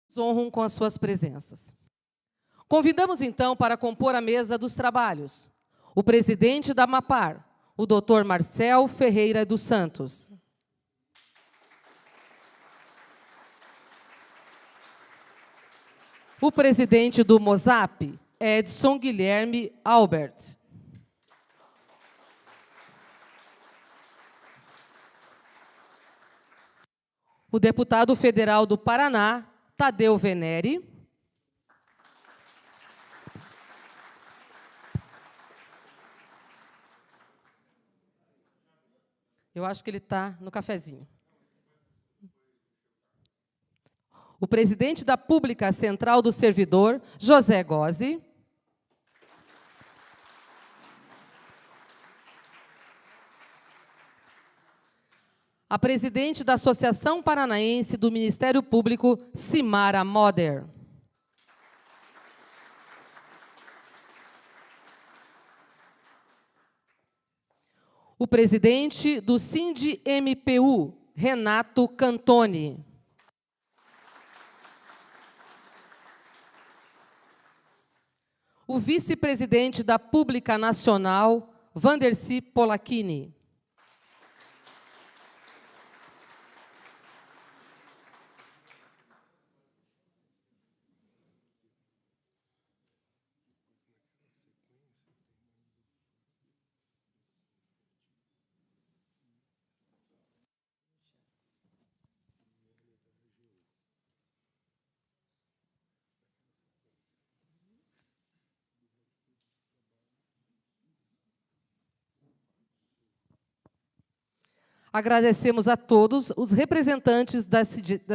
nos honram com as suas presenças. Convidamos, então, para compor a mesa dos trabalhos, o presidente da AMAPAR, o Dr. Marcel Ferreira dos Santos. O presidente do MOSAP, Edson Guilherme Albert. O deputado federal do Paraná, Tadeu Venere. Eu acho que ele está no cafezinho. O presidente da Pública Central do Servidor, José Gozzi. A presidente da Associação Paranaense do Ministério Público, Cimara Moder. O presidente do Sindmpu, Renato Cantoni. O vice-presidente da Pública Nacional, Vandercy Polacchini. Agradecemos a todos os representantes das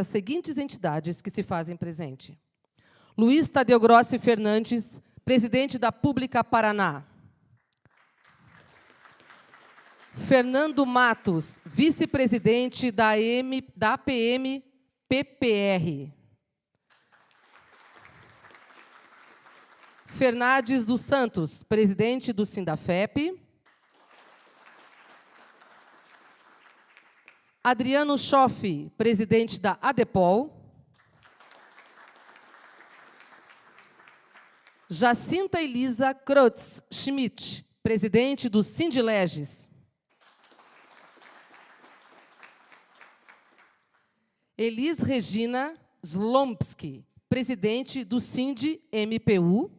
seguintes entidades que se fazem presente. Luiz Tadeu Grossi Fernandes, presidente da Pública Paraná. Fernando Matos, vice-presidente da APM-PPR. Fernandes dos Santos, presidente do Sindafep. Adriano Schoff, presidente da ADEPOL. Jacinta Elisa Krotz Schmidt, presidente do Sindileges. Elis Regina Slomski, presidente do Sindmpu.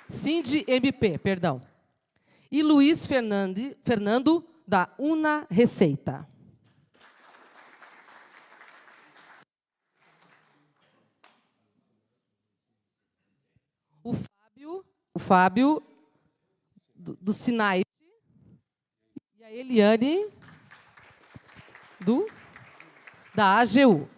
Sindmp, perdão. E Luiz Fernando, da Una Receita. O Fábio do Sinai. E a Eliane, da AGU.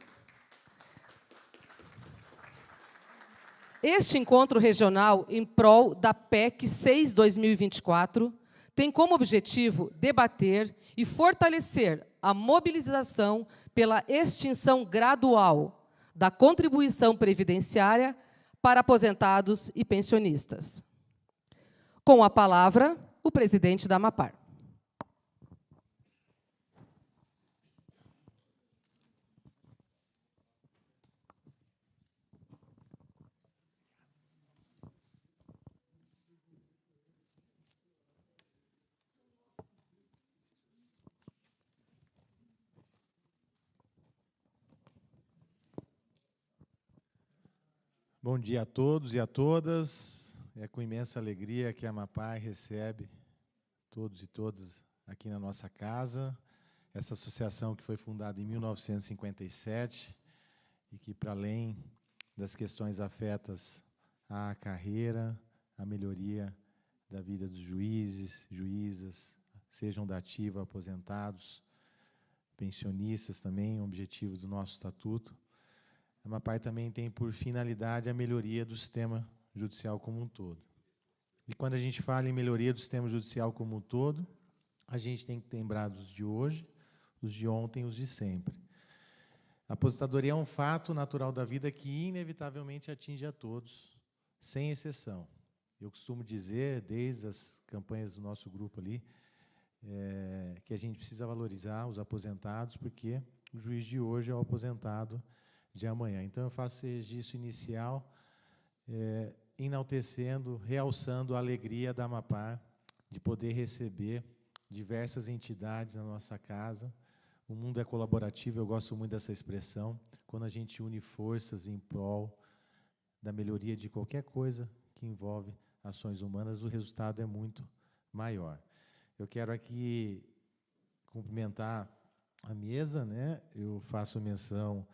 Este encontro regional, em prol da PEC 6/2024, tem como objetivo debater e fortalecer a mobilização pela extinção gradual da contribuição previdenciária para aposentados e pensionistas. Com a palavra, o presidente da AMAPAR. Bom dia a todos e a todas. É com imensa alegria que a AMAPAR recebe todos e todas aqui na nossa casa. Essa associação que foi fundada em 1957 e que, para além das questões afetas à carreira, à melhoria da vida dos juízes, juízas, sejam da ativa, aposentados, pensionistas também, o objetivo do nosso estatuto. A AMAPAR também tem por finalidade a melhoria do sistema judicial como um todo. E quando a gente fala em melhoria do sistema judicial como um todo, a gente tem que lembrar dos de hoje, os de ontem e os de sempre. A aposentadoria é um fato natural da vida que inevitavelmente atinge a todos, sem exceção. Eu costumo dizer, desde as campanhas do nosso grupo ali, que a gente precisa valorizar os aposentados, porque o juiz de hoje é o aposentado de amanhã. Então, eu faço esse registro inicial, enaltecendo, realçando a alegria da Amapar de poder receber diversas entidades na nossa casa. O mundo é colaborativo, eu gosto muito dessa expressão. Quando a gente une forças em prol da melhoria de qualquer coisa que envolve ações humanas, o resultado é muito maior. Eu quero aqui cumprimentar a mesa, né? Eu faço menção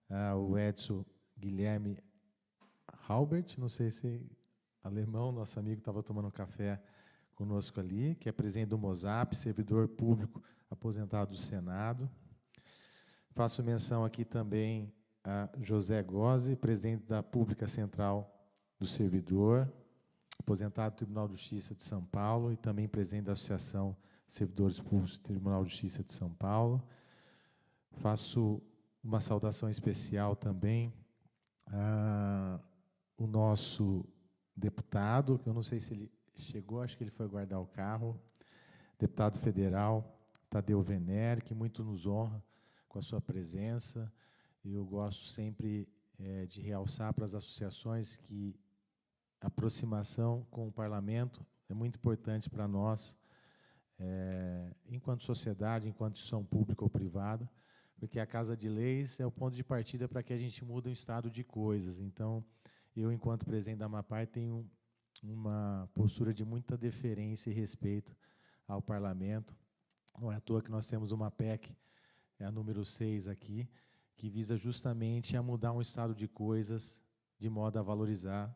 ao Edson Guilherme Halbert, não sei se alemão, nosso amigo estava tomando um café conosco ali, que é presidente do MOSAP, servidor público aposentado do Senado. Faço menção aqui também a José Gozzi, presidente da Pública Central do Servidor, aposentado do Tribunal de Justiça de São Paulo e também presidente da Associação Servidores Públicos do Tribunal de Justiça de São Paulo. Faço uma saudação especial também ao nosso deputado, que eu não sei se ele chegou, acho que ele foi guardar o carro, deputado federal Tadeu Venere, que muito nos honra com a sua presença. Eu gosto sempre de realçar para as associações que a aproximação com o parlamento é muito importante para nós, enquanto sociedade, enquanto instituição pública ou privada, porque a Casa de Leis é o ponto de partida para que a gente mude um estado de coisas. Então, eu, enquanto presidente da Amapar, tenho uma postura de muita deferência e respeito ao parlamento. Não é à toa que nós temos uma PEC, a número 6 aqui, que visa justamente a mudar um estado de coisas de modo a valorizar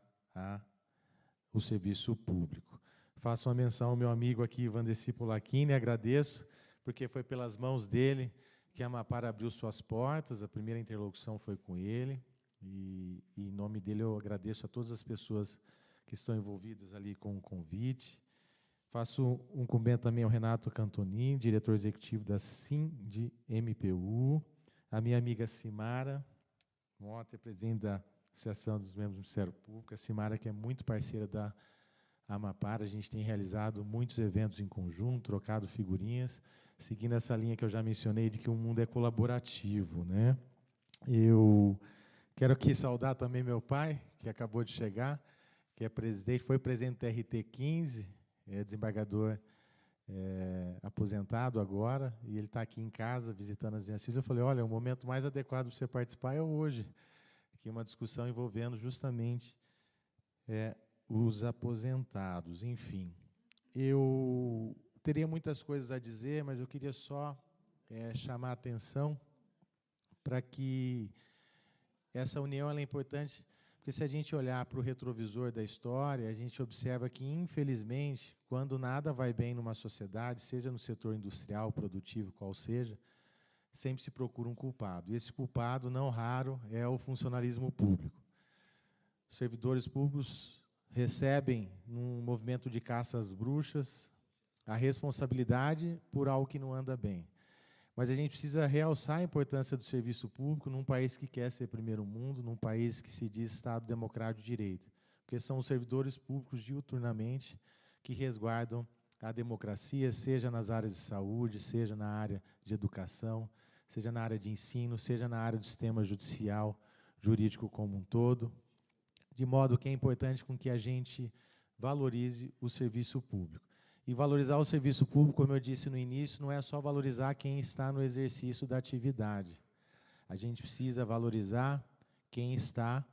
o serviço público. Faço uma menção ao meu amigo aqui, Vandeci Polacchini, agradeço, porque foi pelas mãos dele que a Amapar abriu suas portas, a primeira interlocução foi com ele, e em nome dele eu agradeço a todas as pessoas que estão envolvidas ali com o convite. Faço um cumprimento também ao Renato Cantonin, diretor executivo da SINDI-MPU, a minha amiga Simara Mota, presidente da Associação dos Membros do Ministério Público, a Simara, que é muito parceira da Amapar, a gente tem realizado muitos eventos em conjunto, trocado figurinhas, seguindo essa linha que eu já mencionei, de que o mundo é colaborativo, né? Eu quero aqui saudar também meu pai, que acabou de chegar, que é presidente, foi presidente do TRT-15, é desembargador aposentado agora, e ele está aqui em casa visitando as agências. Eu falei, olha, o momento mais adequado para você participar é hoje, que é uma discussão envolvendo justamente os aposentados. Enfim, eu teria muitas coisas a dizer, mas eu queria só chamar a atenção para que essa união ela é importante, porque se a gente olhar para o retrovisor da história, a gente observa que, infelizmente, quando nada vai bem numa sociedade, seja no setor industrial, produtivo, qual seja, sempre se procura um culpado. E esse culpado, não raro, é o funcionalismo público. Os servidores públicos recebem, num movimento de caça às bruxas, a responsabilidade por algo que não anda bem. Mas a gente precisa realçar a importância do serviço público num país que quer ser primeiro mundo, num país que se diz Estado Democrático de Direito, porque são os servidores públicos diuturnamente que resguardam a democracia, seja nas áreas de saúde, seja na área de educação, seja na área de ensino, seja na área do sistema judicial, jurídico como um todo, de modo que é importante com que a gente valorize o serviço público. E valorizar o serviço público, como eu disse no início, não é só valorizar quem está no exercício da atividade. A gente precisa valorizar quem está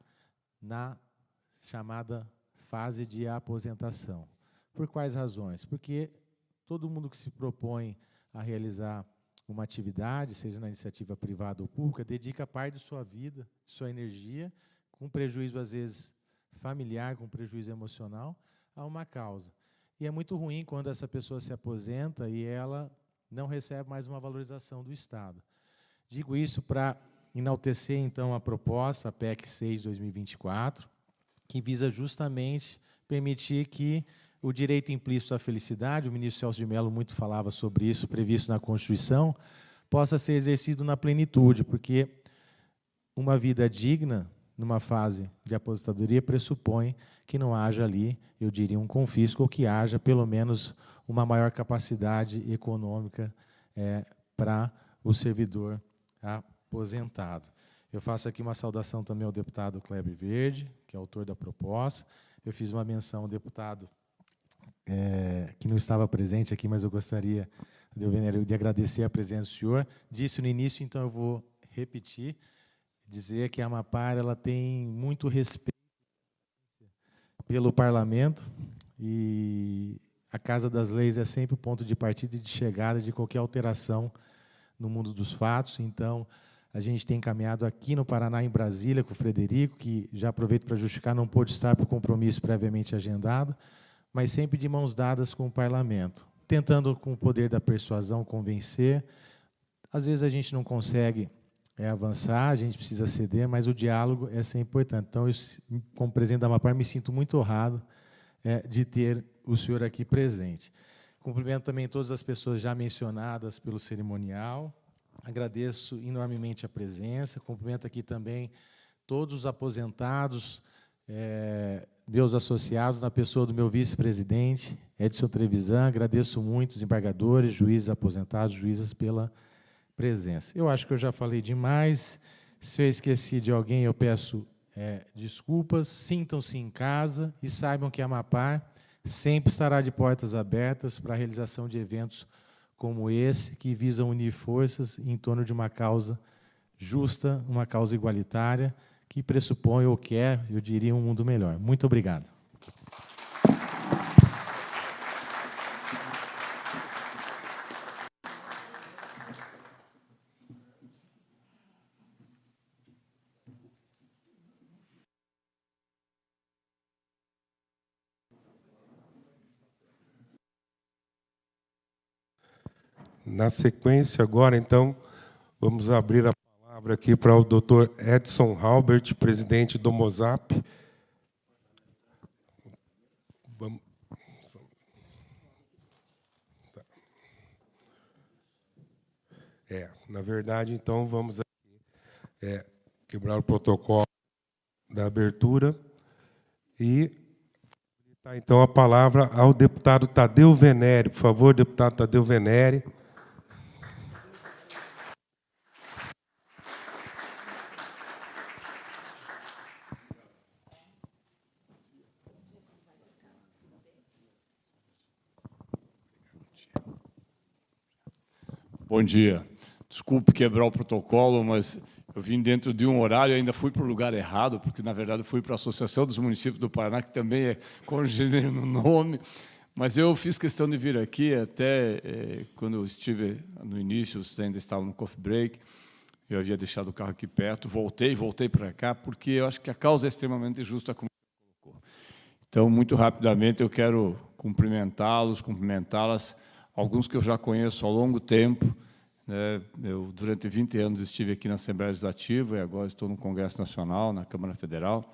na chamada fase de aposentação. Por quais razões? Porque todo mundo que se propõe a realizar uma atividade, seja na iniciativa privada ou pública, dedica parte de sua vida, sua energia, com prejuízo, às vezes, familiar, com prejuízo emocional, a uma causa. E é muito ruim quando essa pessoa se aposenta e ela não recebe mais uma valorização do Estado. Digo isso para enaltecer, então, a proposta, a PEC 6 de 2024, que visa justamente permitir que o direito implícito à felicidade, o ministro Celso de Mello muito falava sobre isso, previsto na Constituição, possa ser exercido na plenitude, porque uma vida digna, numa fase de aposentadoria, pressupõe que não haja ali, eu diria, um confisco, ou que haja, pelo menos, uma maior capacidade econômica para o servidor aposentado. Eu faço aqui uma saudação também ao deputado Kleber Verde, que é autor da proposta. Eu fiz uma menção ao deputado que não estava presente aqui, mas eu gostaria, Delvenério, de agradecer a presença do senhor. Disse no início, então eu vou repetir, dizer que a Amapar ela tem muito respeito pelo parlamento e a Casa das Leis é sempre o ponto de partida e de chegada de qualquer alteração no mundo dos fatos. Então, a gente tem caminhado aqui no Paraná, em Brasília, com o Frederico, que já aproveito para justificar, não pôde estar por compromisso previamente agendado, mas sempre de mãos dadas com o parlamento, tentando, com o poder da persuasão, convencer. Às vezes a gente não consegue avançar, a gente precisa ceder, mas o diálogo é sempre importante. Então, eu, como presidente da Amapar, me sinto muito honrado de ter o senhor aqui presente. Cumprimento também todas as pessoas já mencionadas pelo cerimonial. Agradeço enormemente a presença. Cumprimento aqui também todos os aposentados, meus associados, na pessoa do meu vice-presidente, Edson Trevisan. Agradeço muito os embargadores, juízes aposentados, juízas, pela presença. Eu acho que eu já falei demais. Se eu esqueci de alguém, eu peço desculpas. Sintam-se em casa e saibam que a Amapar sempre estará de portas abertas para a realização de eventos como esse, que visam unir forças em torno de uma causa justa, uma causa igualitária, que pressupõe ou quer, eu diria, um mundo melhor. Muito obrigado. Na sequência, agora, então, vamos abrir a palavra aqui para o Dr. Edson Halbert, presidente do Mosap. Vamos. Na verdade, então, vamos aqui, quebrar o protocolo da abertura e dar, então, a palavra ao deputado Tadeu Venere. Por favor, deputado Tadeu Venere. Bom dia. Desculpe quebrar o protocolo, mas eu vim dentro de um horário e ainda fui para o lugar errado, porque, na verdade, fui para a Associação dos Municípios do Paraná, que também é congênero no nome, mas eu fiz questão de vir aqui, até quando eu estive no início, vocês ainda estavam no coffee break, eu havia deixado o carro aqui perto, voltei para cá, porque eu acho que a causa é extremamente justa, como você colocou. Então, muito rapidamente, eu quero cumprimentá-las, alguns que eu já conheço há longo tempo. Eu, durante 20 anos, estive aqui na Assembleia Legislativa e agora estou no Congresso Nacional, na Câmara Federal,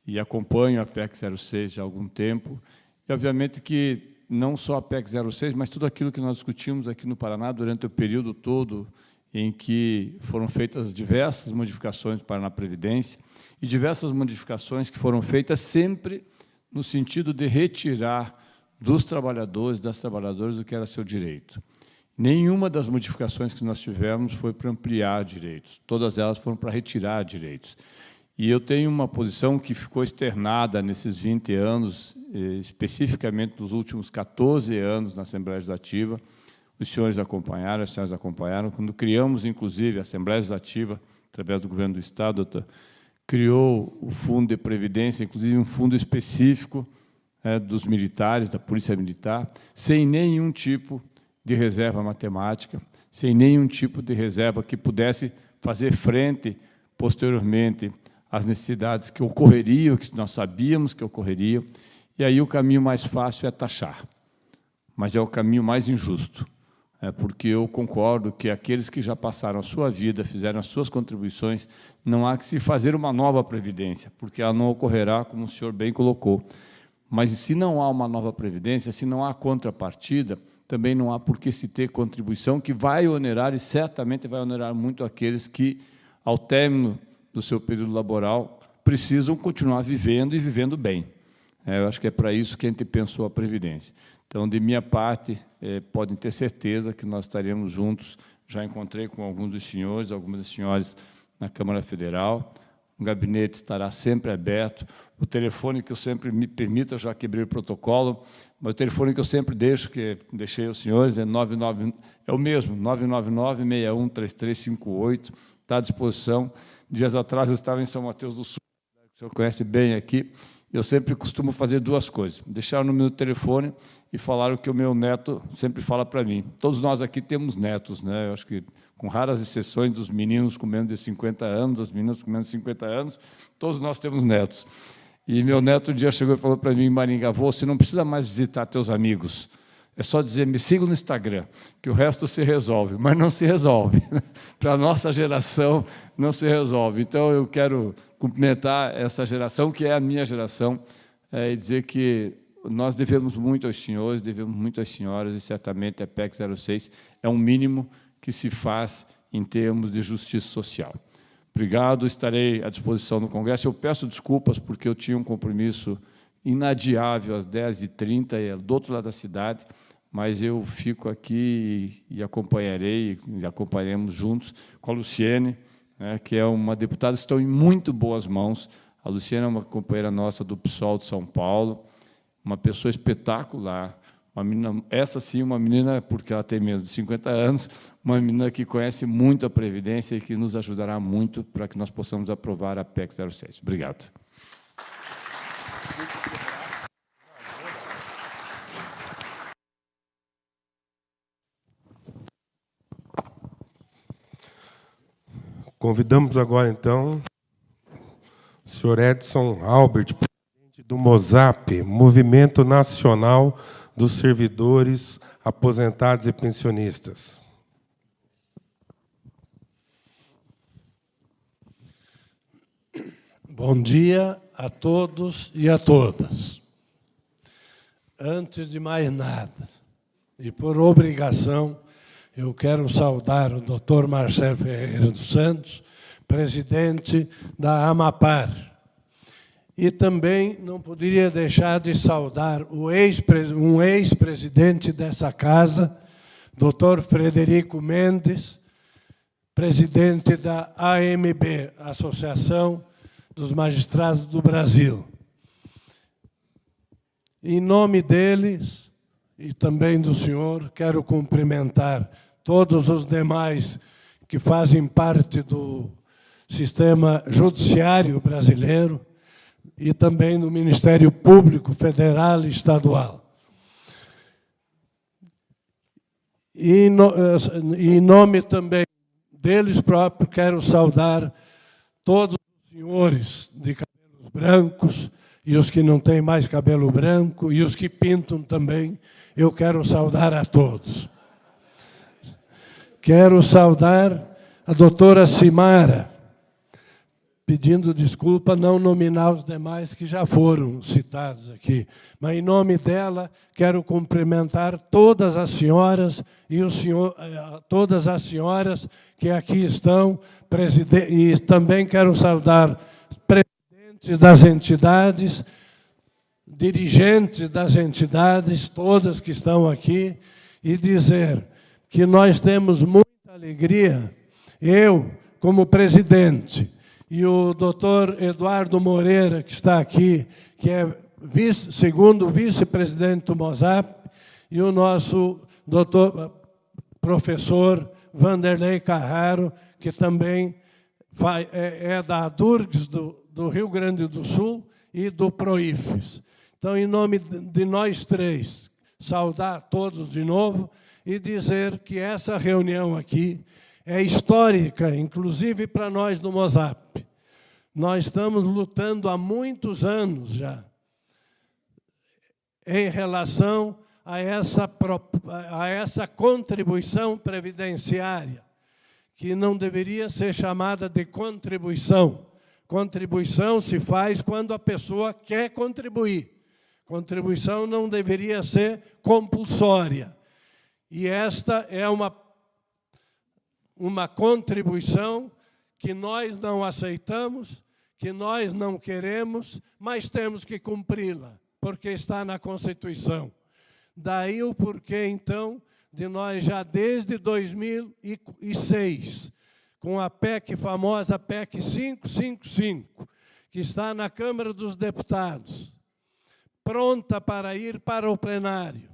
e acompanho a PEC 06 já há algum tempo. E, obviamente, que não só a PEC 06, mas tudo aquilo que nós discutimos aqui no Paraná durante o período todo em que foram feitas diversas modificações para a Previdência e diversas modificações que foram feitas sempre no sentido de retirar dos trabalhadores, das trabalhadoras, o que era seu direito. Nenhuma das modificações que nós tivemos foi para ampliar direitos, todas elas foram para retirar direitos. E eu tenho uma posição que ficou externada nesses 20 anos, especificamente nos últimos 14 anos na Assembleia Legislativa. Os senhores acompanharam, as senhoras acompanharam, quando criamos, inclusive, a Assembleia Legislativa, através do Governo do Estado, criou o Fundo de Previdência, inclusive um fundo específico dos militares, da Polícia Militar, sem nenhum tipo de reserva matemática, sem nenhum tipo de reserva que pudesse fazer frente, posteriormente, às necessidades que ocorreriam, que nós sabíamos que ocorreriam, e aí o caminho mais fácil é taxar, mas é o caminho mais injusto, porque eu concordo que aqueles que já passaram a sua vida, fizeram as suas contribuições, não há que se fazer uma nova previdência, porque ela não ocorrerá, como o senhor bem colocou. Mas, se não há uma nova previdência, se não há contrapartida, também não há por que se ter contribuição, que vai onerar, e certamente vai onerar muito aqueles que, ao término do seu período laboral, precisam continuar vivendo e vivendo bem. Eu acho que é para isso que a gente pensou a Previdência. Então, de minha parte, podem ter certeza que nós estaremos juntos, já encontrei com alguns dos senhores, algumas das senhoras na Câmara Federal. O gabinete estará sempre aberto. O telefone que eu sempre me permita, eu já quebrei o protocolo, mas o telefone que eu sempre deixo, que deixei aos senhores, é o mesmo, 999-613358, está à disposição. Dias atrás eu estava em São Mateus do Sul, que o senhor conhece bem aqui. Eu sempre costumo fazer duas coisas: deixar o número do telefone e falar o que o meu neto sempre fala para mim. Todos nós aqui temos netos, né? Eu acho que, com raras exceções dos meninos com menos de 50 anos, as meninas com menos de 50 anos, todos nós temos netos. E meu neto um dia chegou e falou para mim em Maringá: "Vô, você não precisa mais visitar teus amigos. É só dizer, me siga no Instagram, que o resto se resolve." Mas não se resolve. Para a nossa geração, não se resolve. Então, eu quero cumprimentar essa geração, que é a minha geração, e dizer que nós devemos muito aos senhores, devemos muito às senhoras, e certamente a PEC 06 é um mínimo que se faz em termos de justiça social. Obrigado, estarei à disposição no Congresso. Eu peço desculpas, porque eu tinha um compromisso inadiável às 10h30, do outro lado da cidade, mas eu fico aqui e acompanharei, e acompanharemos juntos com a Luciene, né, que é uma deputada, estão em muito boas mãos. A Luciene é uma companheira nossa do PSOL de São Paulo, uma pessoa espetacular, uma menina, essa sim, uma menina, porque ela tem menos de 50 anos, uma menina que conhece muito a Previdência e que nos ajudará muito para que nós possamos aprovar a PEC 06. Obrigado. Convidamos agora, então, o senhor Edson Albert, presidente do MOSAP, Movimento Nacional dos Servidores Aposentados e Pensionistas. Bom dia a todos e a todas. Antes de mais nada, e por obrigação, eu quero saudar o Dr. Marcelo Ferreira dos Santos, presidente da AMAPAR. E também não poderia deixar de saudar um ex-presidente dessa casa, Dr. Frederico Mendes, presidente da AMB, Associação dos Magistrados do Brasil. Em nome deles e também do senhor, quero cumprimentar todos os demais que fazem parte do sistema judiciário brasileiro e também do Ministério Público Federal e Estadual. E em nome também deles próprios, quero saudar todos os senhores de cabelos brancos e os que não têm mais cabelo branco e os que pintam também. Eu quero saudar a todos. Quero saudar a doutora Simara, pedindo desculpa não nominar os demais que já foram citados aqui. Mas, em nome dela, quero cumprimentar todas as senhoras e todas as senhoras que aqui estão, e também quero saudar presidentes das entidades, dirigentes das entidades, todas que estão aqui, e dizer que nós temos muita alegria, eu, como presidente, e o doutor Eduardo Moreira, que está aqui, que é segundo vice-presidente do MOSAP, e o nosso professor Vanderlei Carraro, que também é da DURGS do Rio Grande do Sul e do PROIFES. Então, em nome de nós três, saudar todos de novo e dizer que essa reunião aqui é histórica, inclusive para nós do MOSAP. Nós estamos lutando há muitos anos já em relação a essa contribuição previdenciária, que não deveria ser chamada de contribuição. Contribuição se faz quando a pessoa quer contribuir. Contribuição não deveria ser compulsória. E esta é uma contribuição que nós não aceitamos, que nós não queremos, mas temos que cumpri-la, porque está na Constituição. Daí o porquê, então, de nós já desde 2006, com a PEC, famosa PEC 555, que está na Câmara dos Deputados, pronta para ir para o plenário.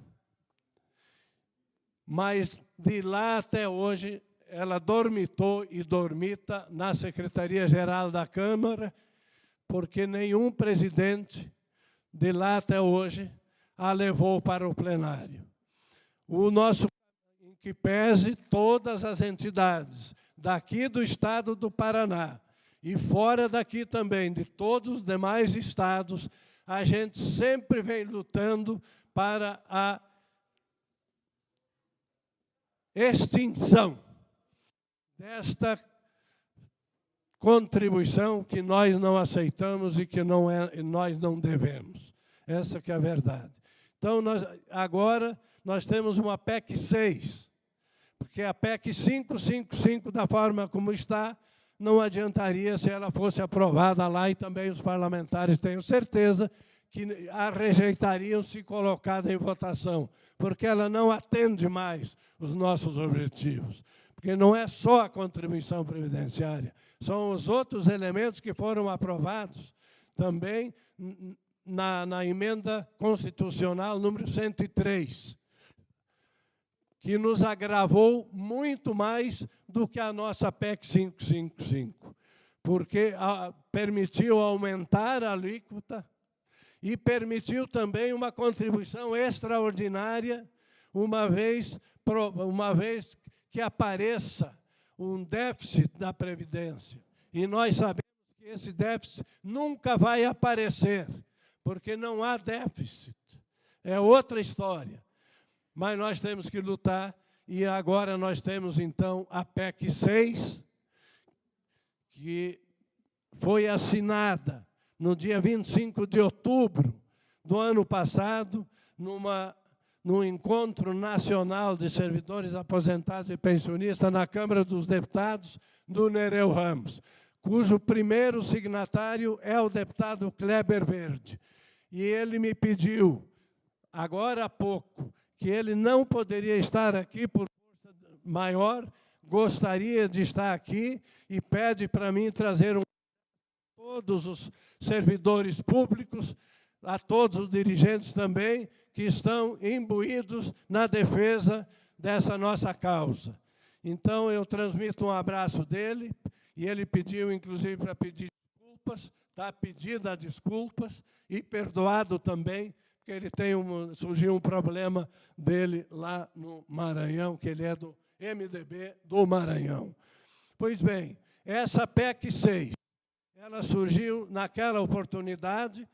Mas, de lá até hoje, ela dormitou e dormita na Secretaria-Geral da Câmara, porque nenhum presidente, de lá até hoje, a levou para o plenário. O nosso, em que pese todas as entidades daqui do Estado do Paraná e fora daqui também, de todos os demais estados, a gente sempre vem lutando para a extinção desta contribuição que nós não aceitamos e que nós não devemos. Essa que é a verdade. Então, agora, nós temos uma PEC 6, porque a PEC 555, da forma como está, não adiantaria se ela fosse aprovada lá, e também os parlamentares, tenho certeza, que a rejeitariam se colocada em votação, porque ela não atende mais os nossos objetivos. Porque não é só a contribuição previdenciária, são os outros elementos que foram aprovados também na emenda constitucional número 103, que nos agravou muito mais do que a nossa PEC 555, porque permitiu aumentar a alíquota e permitiu também uma contribuição extraordinária, uma vez que apareça um déficit da Previdência. E nós sabemos que esse déficit nunca vai aparecer, porque não há déficit. É outra história. Mas nós temos que lutar, e agora nós temos, então, a PEC 6, que foi assinada no dia 25 de outubro do ano passado, no Encontro Nacional de Servidores Aposentados e Pensionistas na Câmara dos Deputados do Nereu Ramos, cujo primeiro signatário é o deputado Kleber Verde. E ele me pediu, agora há pouco, que ele não poderia estar aqui por força maior, gostaria de estar aqui e pede para mim trazer todos os servidores públicos, a todos os dirigentes também, que estão imbuídos na defesa dessa nossa causa. Então, eu transmito um abraço dele, e ele pediu, inclusive, para pedir desculpas, está pedida desculpas, e perdoado também, porque ele surgiu um problema dele lá no Maranhão, que ele é do MDB do Maranhão. Pois bem, essa PEC 6, ela surgiu naquela oportunidade,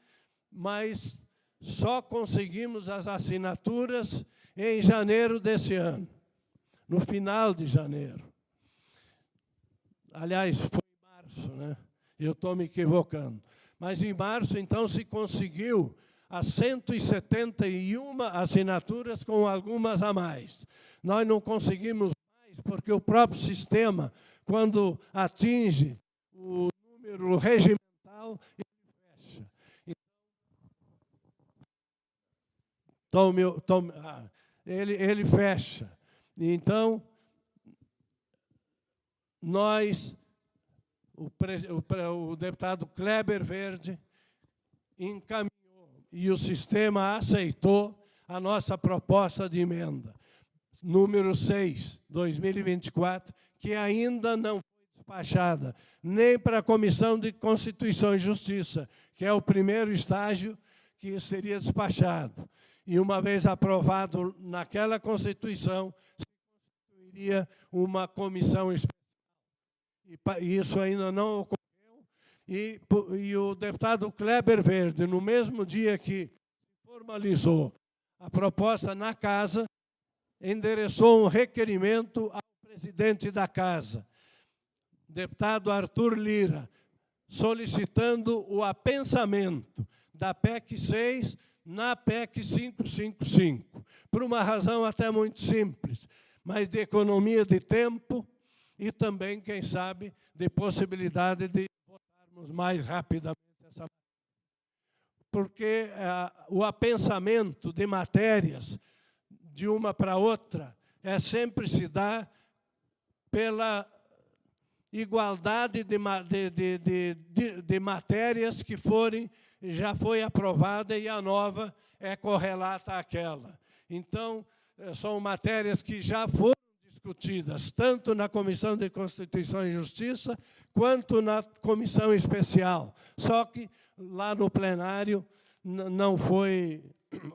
mas só conseguimos as assinaturas em janeiro desse ano, no final de janeiro. Aliás, foi em março, né? Eu estou me equivocando. Mas em março, então, se conseguiu as 171 assinaturas com algumas a mais. Nós não conseguimos mais porque o próprio sistema, quando atinge o número regimental, ele fecha. Ele fecha. Então, o deputado Kleber Verde encaminhou e o sistema aceitou a nossa proposta de emenda, número 6, 2024, que ainda não foi despachada, nem para a Comissão de Constituição e Justiça, que é o primeiro estágio que seria despachado. E, uma vez aprovado naquela Constituição, se constituiria uma comissão especial. E isso ainda não ocorreu. E o deputado Kleber Verde, no mesmo dia que formalizou a proposta na Casa, endereçou um requerimento ao presidente da Casa, deputado Arthur Lira, solicitando o apensamento da PEC 6 na PEC 555, por uma razão até muito simples, mas de economia de tempo e também, quem sabe, de possibilidade de votarmos mais rapidamente essa matéria. Porque o apensamento de matérias de uma para outra sempre se dá pela igualdade de matérias que já foi aprovada e a nova é correlata àquela. Então, são matérias que já foram discutidas, tanto na Comissão de Constituição e Justiça, quanto na Comissão Especial. Só que lá no plenário não foi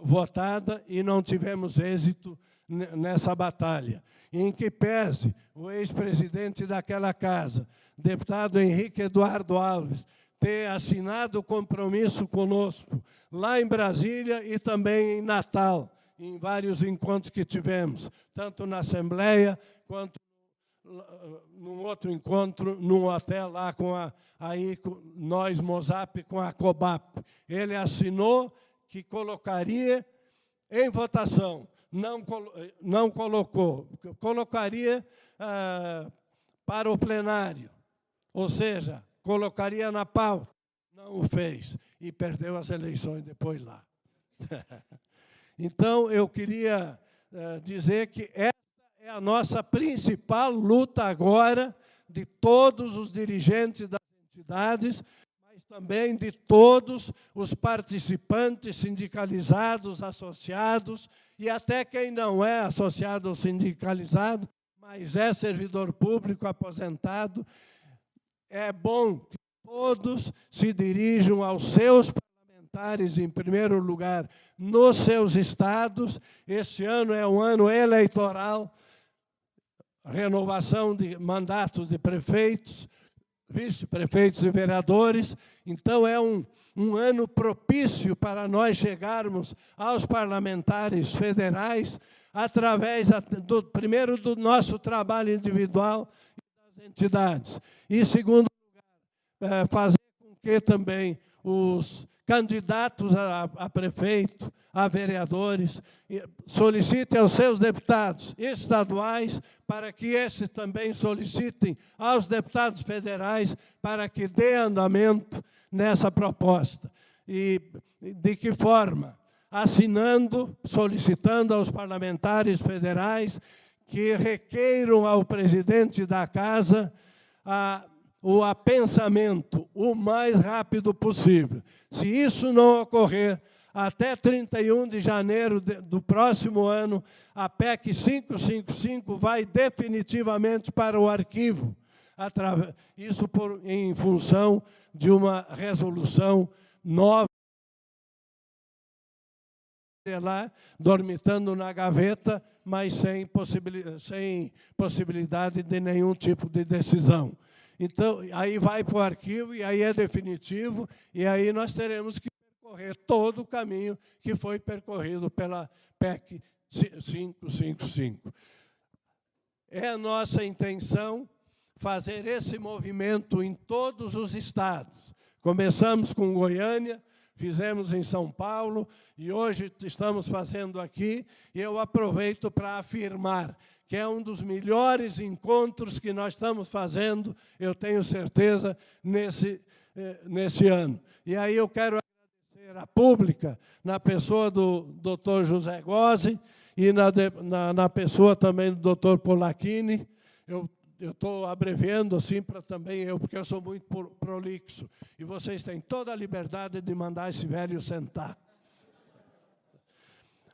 votada e não tivemos êxito nessa batalha. Em que pese o ex-presidente daquela casa, deputado Henrique Eduardo Alves, ter assinado o compromisso conosco lá em Brasília e também em Natal, em vários encontros que tivemos, tanto na Assembleia quanto num outro encontro, num hotel lá com nós, Mozap, com a COBAP. Ele assinou que colocaria em votação, não colocou, colocaria para o plenário, ou seja, colocaria na pauta, não o fez, e perdeu as eleições depois lá. Então, eu queria dizer que essa é a nossa principal luta agora, de todos os dirigentes das entidades, mas também de todos os participantes sindicalizados, associados, e até quem não é associado ou sindicalizado, mas é servidor público aposentado. É bom que todos se dirijam aos seus parlamentares, em primeiro lugar, nos seus estados. Este ano é um ano eleitoral, renovação de mandatos de prefeitos, vice-prefeitos e vereadores. Então, é um ano propício para nós chegarmos aos parlamentares federais, através, primeiro, do nosso trabalho individual e das entidades. E, segundo lugar, fazer com que também os candidatos a prefeito, a vereadores, solicitem aos seus deputados estaduais, para que esses também solicitem aos deputados federais, para que dê andamento nessa proposta. E de que forma? Assinando, solicitando aos parlamentares federais que requeiram ao presidente da Casa o apensamento o mais rápido possível. Se isso não ocorrer, até 31 de janeiro do próximo ano, a PEC 555 vai definitivamente para o arquivo. Isso em função de uma resolução nova, lá, dormitando na gaveta, mas sem possibilidade de nenhum tipo de decisão. Então, aí vai para o arquivo, e aí é definitivo, e aí nós teremos que percorrer todo o caminho que foi percorrido pela PEC 555. É a nossa intenção fazer esse movimento em todos os estados. Começamos com Goiânia, fizemos em São Paulo, e hoje estamos fazendo aqui, e eu aproveito para afirmar que é um dos melhores encontros que nós estamos fazendo, eu tenho certeza, nesse ano. E aí eu quero agradecer à pública, na pessoa do Dr. José Gozzi, e na pessoa também do Dr. Polacchini. Eu estou abreviando assim para também porque eu sou muito prolixo. E vocês têm toda a liberdade de mandar esse velho sentar.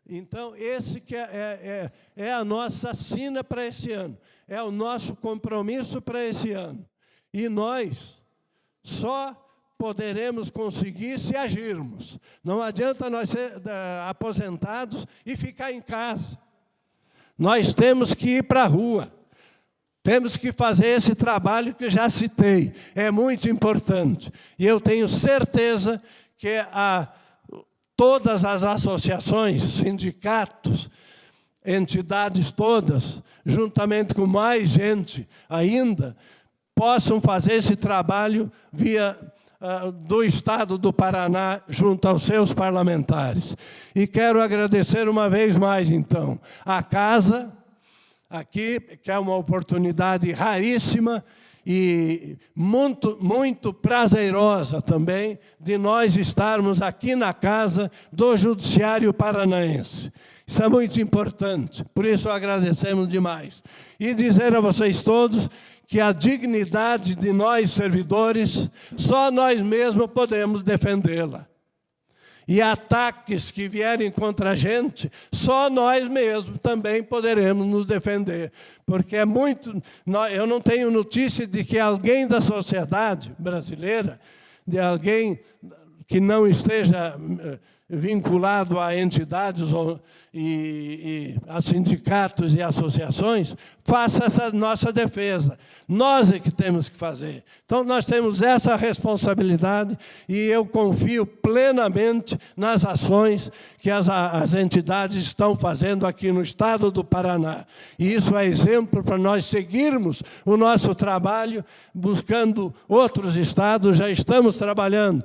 Então, esse que é a nossa sina para esse ano, é o nosso compromisso para esse ano. E nós só poderemos conseguir se agirmos. Não adianta nós ser aposentados e ficar em casa. Nós temos que ir para a rua. Temos que fazer esse trabalho que eu já citei. É muito importante. E eu tenho certeza que todas as associações, sindicatos, entidades todas, juntamente com mais gente ainda, possam fazer esse trabalho do Estado do Paraná, junto aos seus parlamentares. E quero agradecer uma vez mais, então, à Casa, aqui, que é uma oportunidade raríssima, e muito prazerosa também de nós estarmos aqui na casa do Judiciário Paranaense. Isso é muito importante, por isso agradecemos demais. E dizer a vocês todos que a dignidade de nós servidores, só nós mesmos podemos defendê-la. E ataques que vierem contra a gente, só nós mesmos também poderemos nos defender. Porque é muito... Eu não tenho notícia de que alguém da sociedade brasileira, de alguém que não esteja vinculado a entidades e a sindicatos e associações, faça essa nossa defesa. Nós é que temos que fazer. Então, nós temos essa responsabilidade e eu confio plenamente nas ações que as entidades estão fazendo aqui no estado do Paraná. E isso é exemplo para nós seguirmos o nosso trabalho, buscando outros estados. Já estamos trabalhando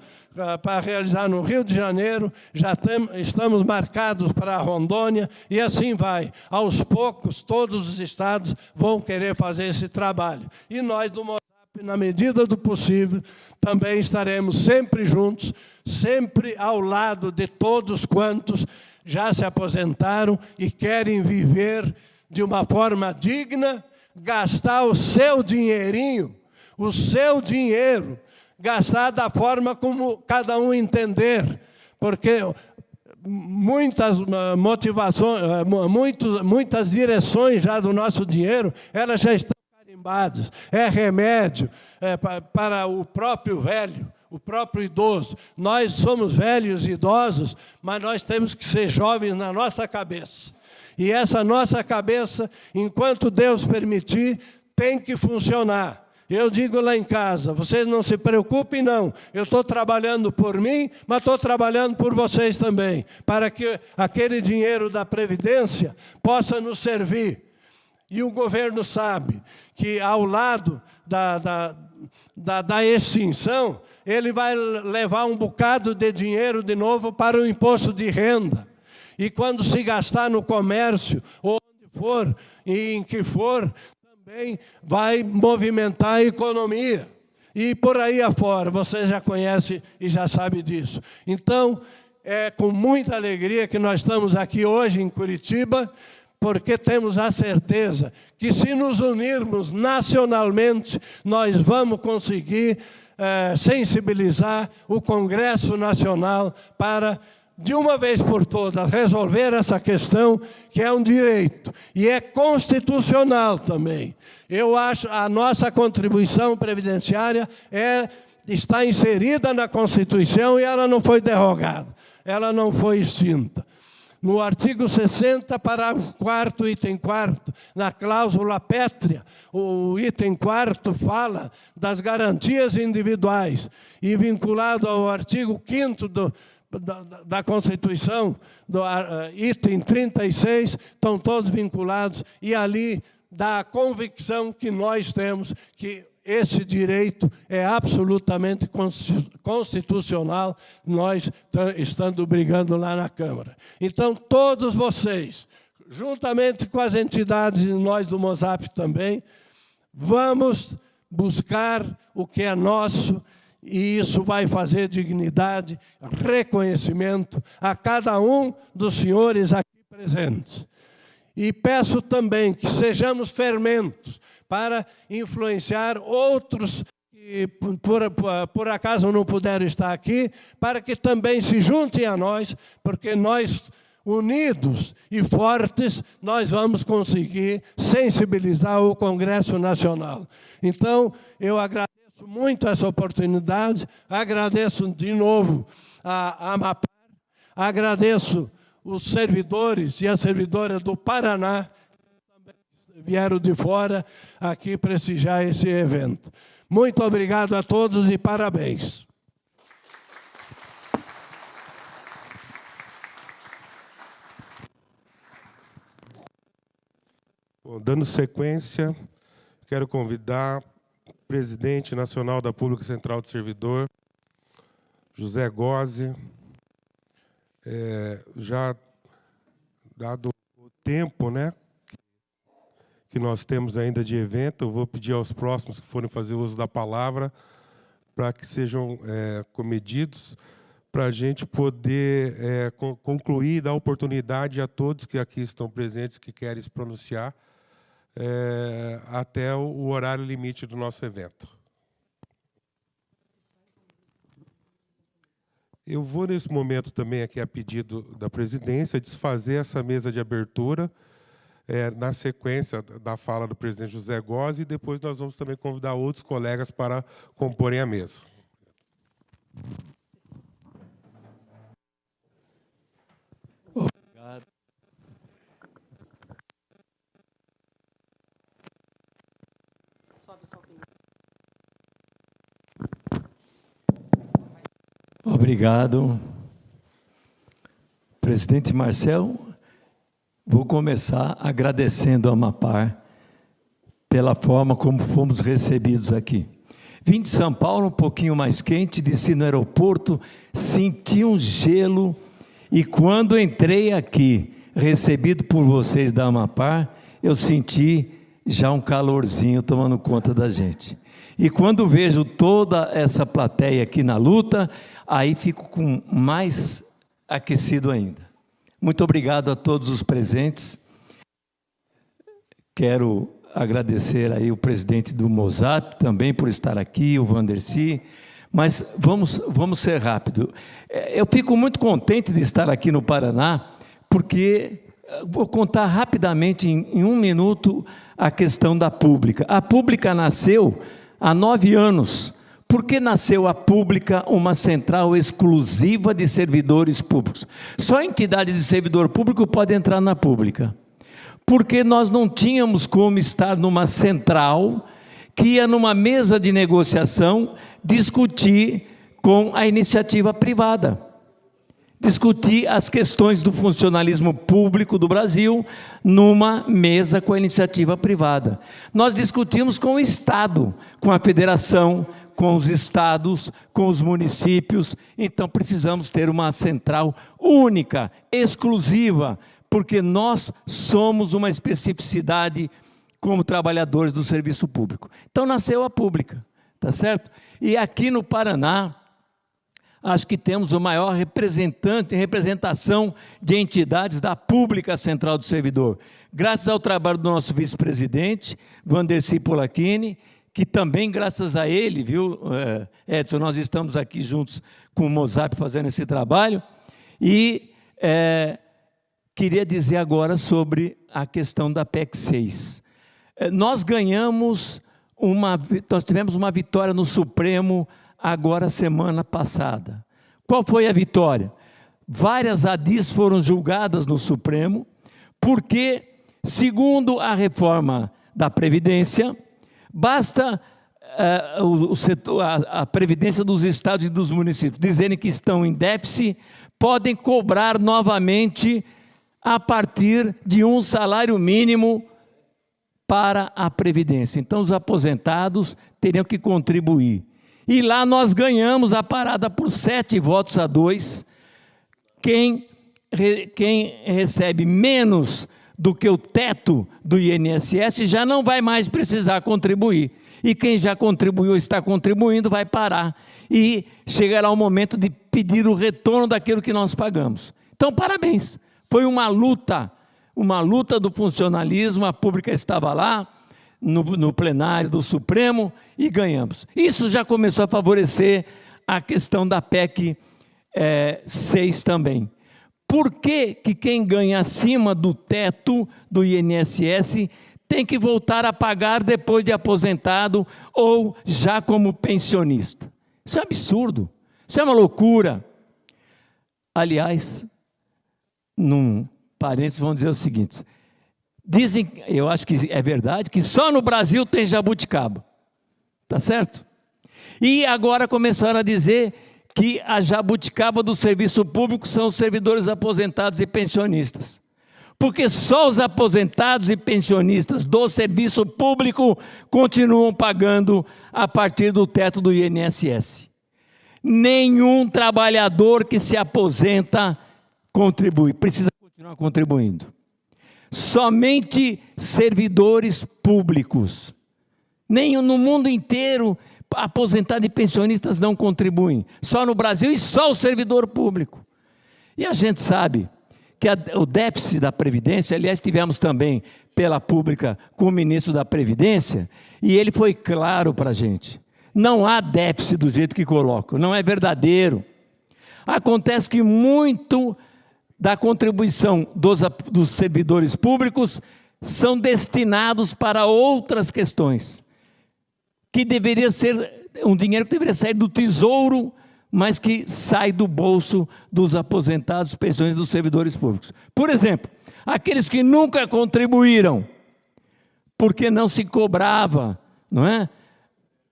para realizar no Rio de Janeiro, já estamos marcados para Rondônia, e assim vai. Aos poucos, todos os estados vão querer fazer esse trabalho. E nós, do MOSAP, na medida do possível, também estaremos sempre juntos, sempre ao lado de todos quantos já se aposentaram e querem viver de uma forma digna, gastar o seu dinheirinho, o seu dinheiro, gastar da forma como cada um entender, porque muitas motivações, muitas direções já do nosso dinheiro, elas já estão carimbadas. É remédio para o próprio velho, o próprio idoso. Nós somos velhos e idosos, mas nós temos que ser jovens na nossa cabeça. E essa nossa cabeça, enquanto Deus permitir, tem que funcionar. Eu digo lá em casa, vocês não se preocupem, não. Eu estou trabalhando por mim, mas estou trabalhando por vocês também, para que aquele dinheiro da Previdência possa nos servir. E o governo sabe que, ao lado da extinção, ele vai levar um bocado de dinheiro de novo para o imposto de renda. E quando se gastar no comércio, ou onde for, e em que for, vai movimentar a economia. E por aí afora, você já conhece e já sabe disso. Então, é com muita alegria que nós estamos aqui hoje em Curitiba, porque temos a certeza que, se nos unirmos nacionalmente, nós vamos conseguir sensibilizar o Congresso Nacional para, de uma vez por todas, resolver essa questão, que é um direito, e é constitucional também. Eu acho a nossa contribuição previdenciária está inserida na Constituição e ela não foi derrogada, ela não foi extinta. No artigo 60, parágrafo 4º, item 4º, na cláusula pétrea, o item 4º fala das garantias individuais, e vinculado ao artigo 5º da Constituição, do item 36, estão todos vinculados, e ali dá a convicção que nós temos que esse direito é absolutamente constitucional, nós estando brigando lá na Câmara. Então, todos vocês, juntamente com as entidades e nós do MOSAP também, vamos buscar o que é nosso, e isso vai fazer dignidade, reconhecimento a cada um dos senhores aqui presentes. E peço também que sejamos fermentos para influenciar outros que, por acaso, não puderam estar aqui, para que também se juntem a nós, porque nós, unidos e fortes, nós vamos conseguir sensibilizar o Congresso Nacional. Então, eu agradeço muito essa oportunidade, agradeço de novo a AMAPAR, agradeço os servidores e a servidora do Paraná, que também vieram de fora aqui prestigiar esse evento. Muito obrigado a todos e parabéns. Bom, dando sequência, quero convidar o presidente nacional da Pública Central de Servidor, José Gozzi. Já dado o tempo, né, que nós temos ainda de evento. Eu vou pedir aos próximos que forem fazer uso da palavra para que sejam comedidos, para a gente poder concluir e dar oportunidade a todos que aqui estão presentes, que querem se pronunciar, até o horário limite do nosso evento. Eu vou, nesse momento, também, aqui a pedido da presidência, desfazer essa mesa de abertura, na sequência da fala do presidente José Góes, e depois nós vamos também convidar outros colegas para comporem a mesa. Obrigado. Obrigado. Presidente Marcel, vou começar agradecendo a Amapar pela forma como fomos recebidos aqui. Vim de São Paulo, um pouquinho mais quente, desci no aeroporto, senti um gelo, e quando entrei aqui, recebido por vocês da Amapar, eu senti já um calorzinho tomando conta da gente. E quando vejo toda essa plateia aqui na luta, aí fico com mais aquecido ainda. Muito obrigado a todos os presentes. Quero agradecer aí o presidente do Mozap também por estar aqui, o Vandercy, mas vamos ser rápido. Eu fico muito contente de estar aqui no Paraná, porque vou contar rapidamente, em um minuto, a questão da Pública. A Pública nasceu há 9 anos. Por que nasceu a Pública, uma central exclusiva de servidores públicos? Só a entidade de servidor público pode entrar na Pública. Porque nós não tínhamos como estar numa central que ia numa mesa de negociação discutir com a iniciativa privada. Discutir as questões do funcionalismo público do Brasil numa mesa com a iniciativa privada. Nós discutimos com o Estado, com a federação, com os estados, com os municípios. Então precisamos ter uma central única, exclusiva, porque nós somos uma especificidade como trabalhadores do serviço público. Então nasceu a Pública, tá certo? E aqui no Paraná, acho que temos o maior representação de entidades da Pública Central do Servidor. Graças ao trabalho do nosso vice-presidente, Vandercy Polacchini, que também, graças a ele, viu, Edson, nós estamos aqui juntos com o Mozap fazendo esse trabalho, e queria dizer agora sobre a questão da PEC 6. Nós tivemos uma vitória no Supremo agora semana passada. Qual foi a vitória? Várias ADIs foram julgadas no Supremo, porque, segundo a reforma da Previdência, basta a Previdência dos estados e dos municípios dizerem que estão em déficit, podem cobrar novamente a partir de um salário mínimo para a Previdência. Então, os aposentados teriam que contribuir. E lá nós ganhamos a parada por 7-2. Quem recebe menos do que o teto do INSS já não vai mais precisar contribuir. E quem já contribuiu ou está contribuindo vai parar. E chegará o momento de pedir o retorno daquilo que nós pagamos. Então, parabéns. Foi uma luta do funcionalismo, a Pública estava lá, no plenário do Supremo, e ganhamos. Isso já começou a favorecer a questão da PEC 6 também. Por que quem ganha acima do teto do INSS tem que voltar a pagar depois de aposentado ou já como pensionista? Isso é absurdo, isso é uma loucura. Aliás, num parênteses, vão dizer o seguinte: dizem, eu acho que é verdade, que só no Brasil tem jabuticaba, tá certo? E agora começaram a dizer que a jabuticaba do serviço público são os servidores aposentados e pensionistas, porque só os aposentados e pensionistas do serviço público continuam pagando a partir do teto do INSS. Nenhum trabalhador que se aposenta contribui, precisa continuar contribuindo. somente servidores públicos. Nem no mundo inteiro, aposentados e pensionistas não contribuem. Só no Brasil e só o servidor público. E a gente sabe que o déficit da Previdência, aliás, tivemos também pela pública com o ministro da Previdência, e ele foi claro para a gente. Não há déficit do jeito que colocam, não é verdadeiro. Acontece que muito da contribuição dos servidores públicos são destinados para outras questões, que deveria ser um dinheiro que deveria sair do tesouro, mas que sai do bolso dos aposentados, pensões dos servidores públicos. Por exemplo, aqueles que nunca contribuíram, porque não se cobrava, não é?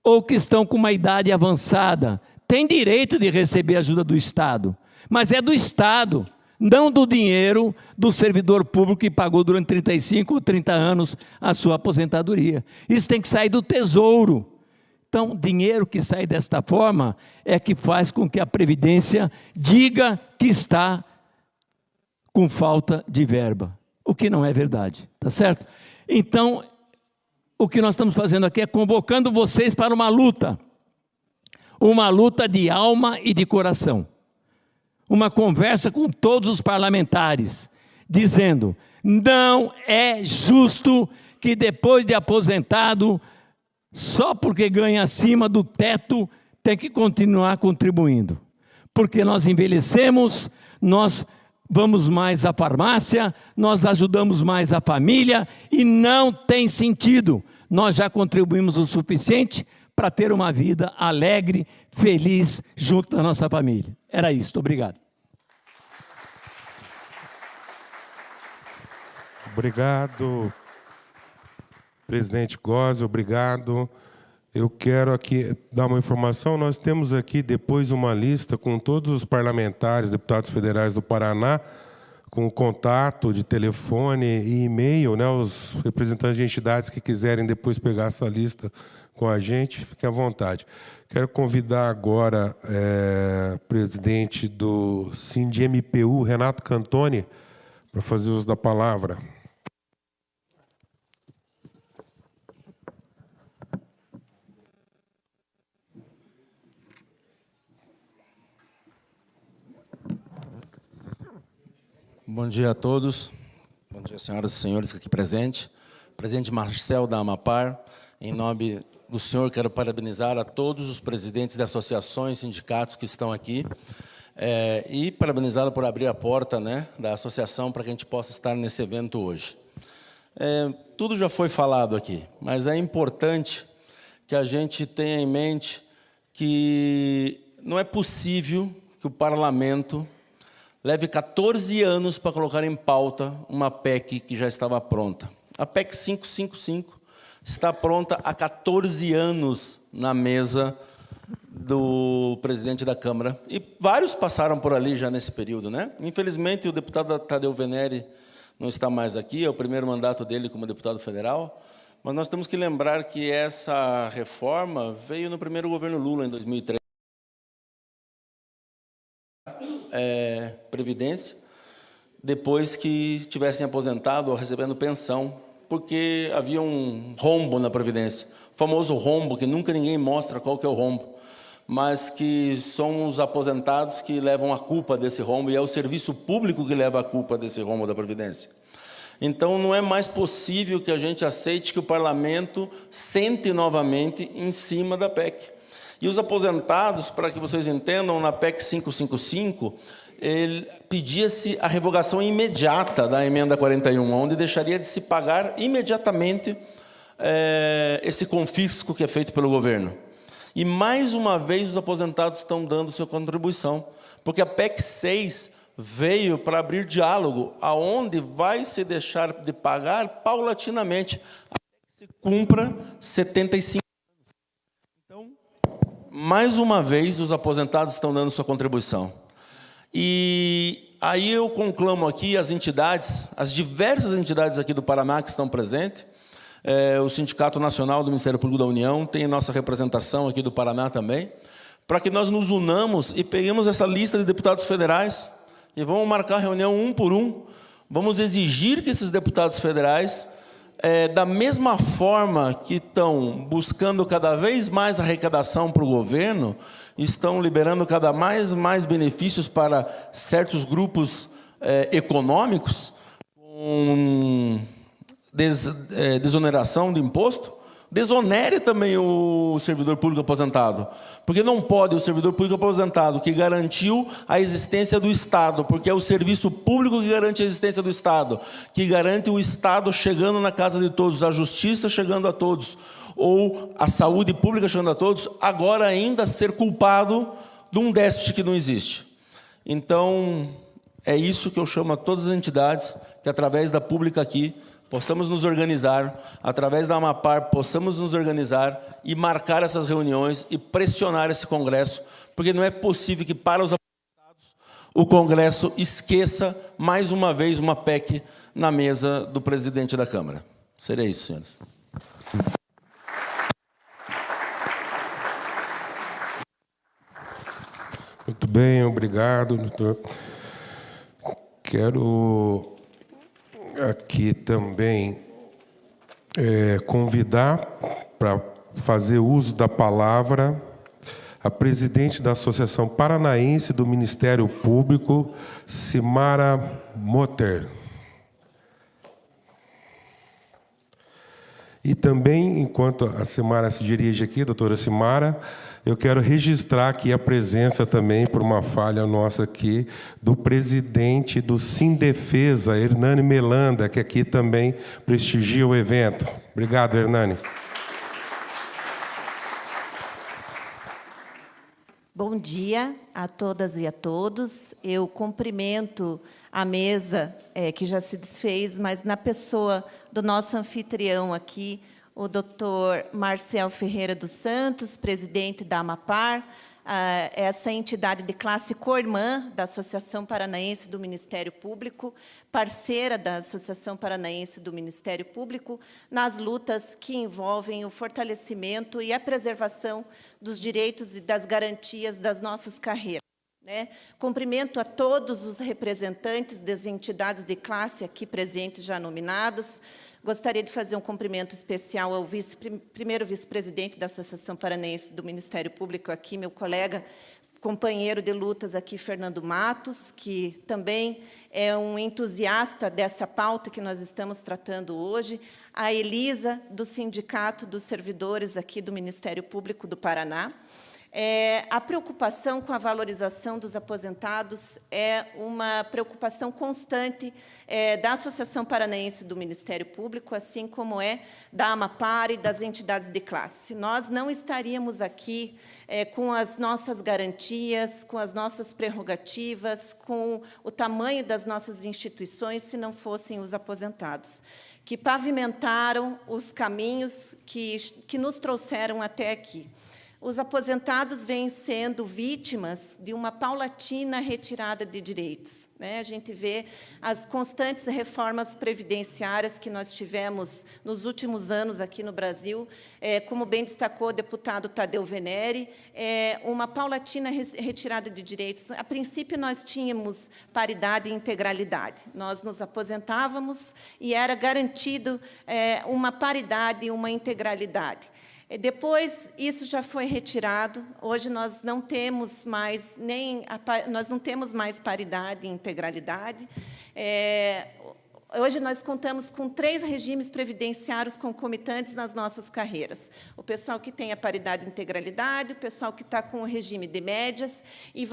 Ou que estão com uma idade avançada, têm direito de receber ajuda do Estado, mas é do Estado, não do dinheiro do servidor público que pagou durante 35 ou 30 anos a sua aposentadoria. Isso tem que sair do tesouro. Então, dinheiro que sai desta forma é que faz com que a Previdência diga que está com falta de verba, o que não é verdade, tá certo? Então, o que nós estamos fazendo aqui é convocando vocês para uma luta de alma e de coração, uma conversa com todos os parlamentares, dizendo, não é justo que depois de aposentado, só porque ganha acima do teto, tem que continuar contribuindo. Porque nós envelhecemos, nós vamos mais à farmácia, nós ajudamos mais a família e não tem sentido. Nós já contribuímos o suficiente para ter uma vida alegre, feliz, junto da nossa família. Era isso, obrigado. Obrigado, presidente Góes, obrigado. Eu quero aqui dar uma informação. Nós temos aqui depois uma lista com todos os parlamentares, deputados federais do Paraná, com contato de telefone e e-mail, né? Os representantes de entidades que quiserem depois pegar essa lista com a gente, fiquem à vontade. Quero convidar agora o presidente do SINDI-MPU, Renato Cantoni, para fazer uso da palavra. Bom dia a todos. Bom dia, senhoras e senhores aqui presentes. Presidente Marcel da Amapar, em nome do senhor, quero parabenizar a todos os presidentes de associações, sindicatos que estão aqui, e parabenizá-lo por abrir a porta, né, da associação para que a gente possa estar nesse evento hoje. Tudo já foi falado aqui, mas é importante que a gente tenha em mente que não é possível que o parlamento leve 14 anos para colocar em pauta uma PEC que já estava pronta. A PEC 555 está pronta há 14 anos na mesa do presidente da Câmara. E vários passaram por ali já nesse período, né? Infelizmente, o deputado Tadeu Venere não está mais aqui, é o primeiro mandato dele como deputado federal, mas nós temos que lembrar que essa reforma veio no primeiro governo Lula, em 2003. Previdência, depois que tivessem aposentado ou recebendo pensão, porque havia um rombo na Previdência, o famoso rombo, que nunca ninguém mostra qual que é o rombo, mas que são os aposentados que levam a culpa desse rombo, e é o serviço público que leva a culpa desse rombo da Previdência. Então, não é mais possível que a gente aceite que o parlamento sente novamente em cima da PEC. E os aposentados, para que vocês entendam, na PEC 555, pedia-se a revogação imediata da emenda 41, onde deixaria de se pagar imediatamente esse confisco que é feito pelo governo. E, mais uma vez, os aposentados estão dando sua contribuição, porque a PEC 6 veio para abrir diálogo, aonde vai se deixar de pagar paulatinamente, até que se cumpra 75 anos. Então, mais uma vez, os aposentados estão dando sua contribuição. E aí eu conclamo aqui as entidades, as diversas entidades aqui do Paraná que estão presentes, o Sindicato Nacional do Ministério Público da União, tem nossa representação aqui do Paraná também, para que nós nos unamos e peguemos essa lista de deputados federais e vamos marcar reunião um por um, Vamos exigir que esses deputados federais, da mesma forma que estão buscando cada vez mais arrecadação para o governo, estão liberando cada vez mais benefícios para certos grupos econômicos, com desoneração de imposto, desonere também o servidor público aposentado. Porque não pode o servidor público aposentado que garantiu a existência do Estado, porque é o serviço público que garante a existência do Estado, que garante o Estado chegando na casa de todos, a justiça chegando a todos, ou a saúde pública chegando a todos, agora ainda ser culpado de um déficit que não existe. Então, é isso que eu chamo a todas as entidades, que através da pública aqui, possamos nos organizar, através da Amapar, possamos nos organizar e marcar essas reuniões e pressionar esse Congresso, porque não é possível que, para os aposentados, o Congresso esqueça, mais uma vez, uma PEC na mesa do presidente da Câmara. Seria isso, senhores. Muito bem, obrigado, doutor. Quero aqui também convidar para fazer uso da palavra a presidente da Associação Paranaense do Ministério Público, Simara Motter. E também, enquanto a Simara se dirige aqui, doutora Simara, eu quero registrar aqui a presença também, por uma falha nossa aqui, do presidente do Sindefesa, Hernani Melanda, que aqui também prestigia o evento. Obrigado, Hernani. Bom dia a todas e a todos. Eu cumprimento a mesa que já se desfez, mas na pessoa do nosso anfitrião aqui, o doutor Marcel Ferreira dos Santos, presidente da Amapar, essa entidade de classe co-irmã da Associação Paranaense do Ministério Público, parceira da Associação Paranaense do Ministério Público, nas lutas que envolvem o fortalecimento e a preservação dos direitos e das garantias das nossas carreiras. Cumprimento a todos os representantes das entidades de classe aqui presentes, já nominados. Gostaria de fazer um cumprimento especial ao primeiro vice-presidente da Associação Paranaense do Ministério Público, aqui, meu colega, companheiro de lutas aqui, Fernando Matos, que também é um entusiasta dessa pauta que nós estamos tratando hoje, a Elisa, do Sindicato dos Servidores aqui do Ministério Público do Paraná. A preocupação com a valorização dos aposentados é uma preocupação constante da Associação Paranaense do Ministério Público, assim como é da Amapar e das entidades de classe. Nós não estaríamos aqui com as nossas garantias, com as nossas prerrogativas, com o tamanho das nossas instituições, se não fossem os aposentados, que pavimentaram os caminhos que nos trouxeram até aqui. Os aposentados vêm sendo vítimas de uma paulatina retirada de direitos. A gente vê as constantes reformas previdenciárias que nós tivemos nos últimos anos aqui no Brasil, como bem destacou o deputado Tadeu Venere, uma paulatina retirada de direitos. A princípio, nós tínhamos paridade e integralidade. Nós nos aposentávamos e era garantido uma paridade e uma integralidade. Depois, isso já foi retirado. Hoje, nós não temos mais paridade e integralidade. Hoje, nós contamos com 3 regimes previdenciários concomitantes nas nossas carreiras. O pessoal que tem a paridade e integralidade, o pessoal que está com o regime de médias, e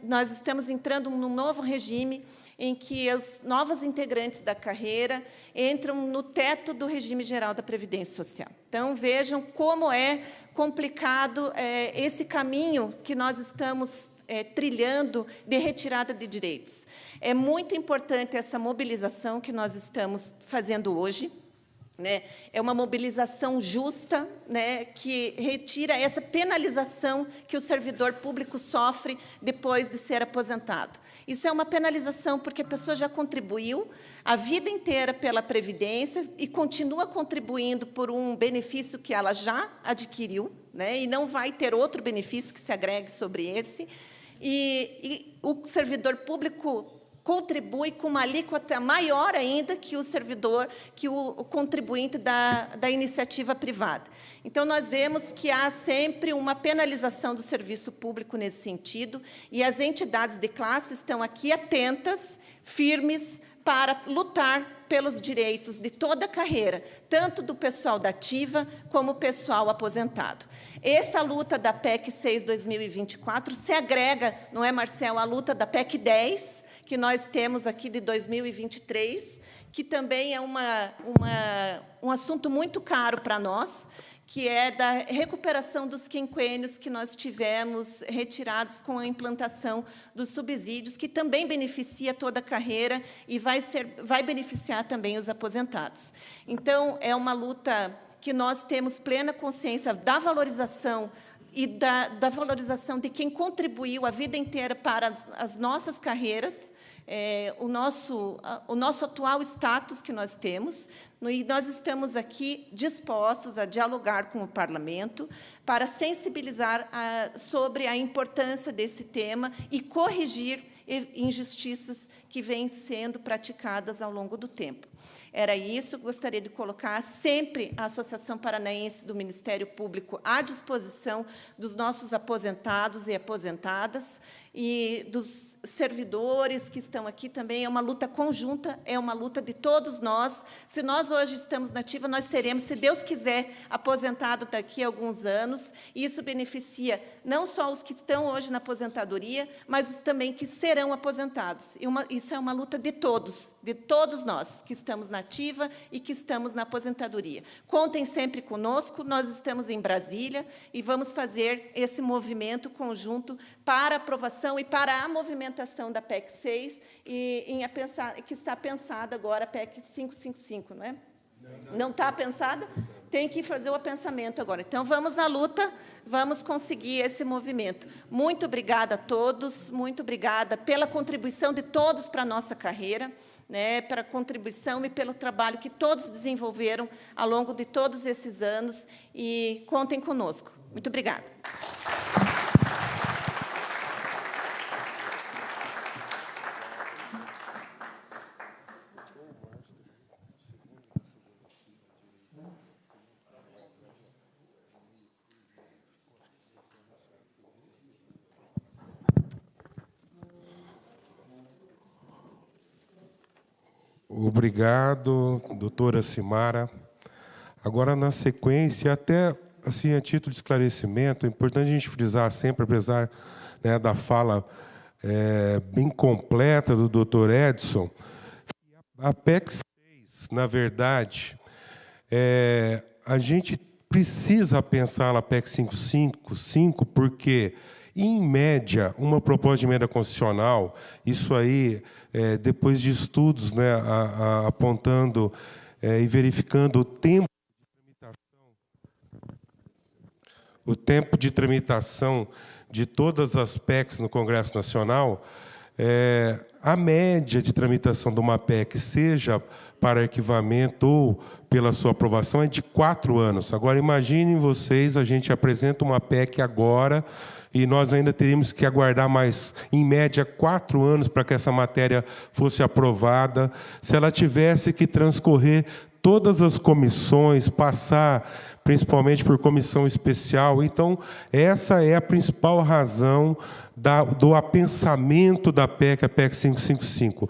nós estamos entrando num novo regime em que os novos integrantes da carreira entram no teto do regime geral da Previdência Social. Então, vejam como é complicado esse caminho que nós estamos trilhando de retirada de direitos. É muito importante essa mobilização que nós estamos fazendo hoje. É uma mobilização justa, que retira essa penalização que o servidor público sofre depois de ser aposentado. Isso é uma penalização porque a pessoa já contribuiu a vida inteira pela Previdência e continua contribuindo por um benefício que ela já adquiriu, e não vai ter outro benefício que se agregue sobre esse. E o servidor público contribui com uma alíquota maior ainda que o servidor, que o contribuinte da iniciativa privada. Então, nós vemos que há sempre uma penalização do serviço público nesse sentido, e as entidades de classe estão aqui atentas, firmes, para lutar pelos direitos de toda a carreira, tanto do pessoal da ativa como o pessoal aposentado. Essa luta da PEC 6/2024 se agrega, não é, Marcel, à luta da PEC 10, que nós temos aqui de 2023, que também é um assunto muito caro para nós, que é da recuperação dos quinquênios que nós tivemos retirados com a implantação dos subsídios, que também beneficia toda a carreira e vai beneficiar também os aposentados. Então, é uma luta que nós temos plena consciência da valorização e da valorização de quem contribuiu a vida inteira para as nossas carreiras, o nosso atual status que nós temos, e nós estamos aqui dispostos a dialogar com o Parlamento para sensibilizar sobre a importância desse tema e corrigir injustiças que vêm sendo praticadas ao longo do tempo. Era isso, gostaria de colocar sempre a Associação Paranaense do Ministério Público à disposição dos nossos aposentados e aposentadas e dos servidores que estão aqui também. É uma luta conjunta, é uma luta de todos nós. Se nós hoje estamos na ativa, nós seremos, se Deus quiser, aposentados daqui a alguns anos, e isso beneficia não só os que estão hoje na aposentadoria, mas os também que serão aposentados. Isso é uma luta de todos nós que estamos na ativa e que estamos na aposentadoria. Contem sempre conosco, nós estamos em Brasília e vamos fazer esse movimento conjunto para aprovação e para a movimentação da PEC 6, que está pensada agora a PEC 555, não é? Não está pensada? Tem que fazer o pensamento agora. Então, vamos à luta, vamos conseguir esse movimento. Muito obrigada a todos, muito obrigada pela contribuição de todos para a nossa carreira, né, pela contribuição e pelo trabalho que todos desenvolveram ao longo de todos esses anos, e contem conosco. Muito obrigada. Obrigado, doutora Simara. Agora, na sequência, até assim, a título de esclarecimento, é importante a gente frisar sempre, apesar, né, da fala bem completa do doutor Edson, a PEC 6, na verdade, a gente precisa pensar a PEC 555, porque, em média, uma proposta de emenda constitucional, isso aí, depois de estudos, né, apontando e verificando o tempo de tramitação de todas as PECs no Congresso Nacional, a média de tramitação de uma PEC, seja para arquivamento ou pela sua aprovação, é de 4 anos. Agora, imaginem vocês, a gente apresenta uma PEC agora e nós ainda teríamos que aguardar mais, em média, 4 anos para que essa matéria fosse aprovada. Se ela tivesse que transcorrer todas as comissões, passar principalmente por comissão especial. Então, essa é a principal razão do apensamento da PEC, a PEC 555.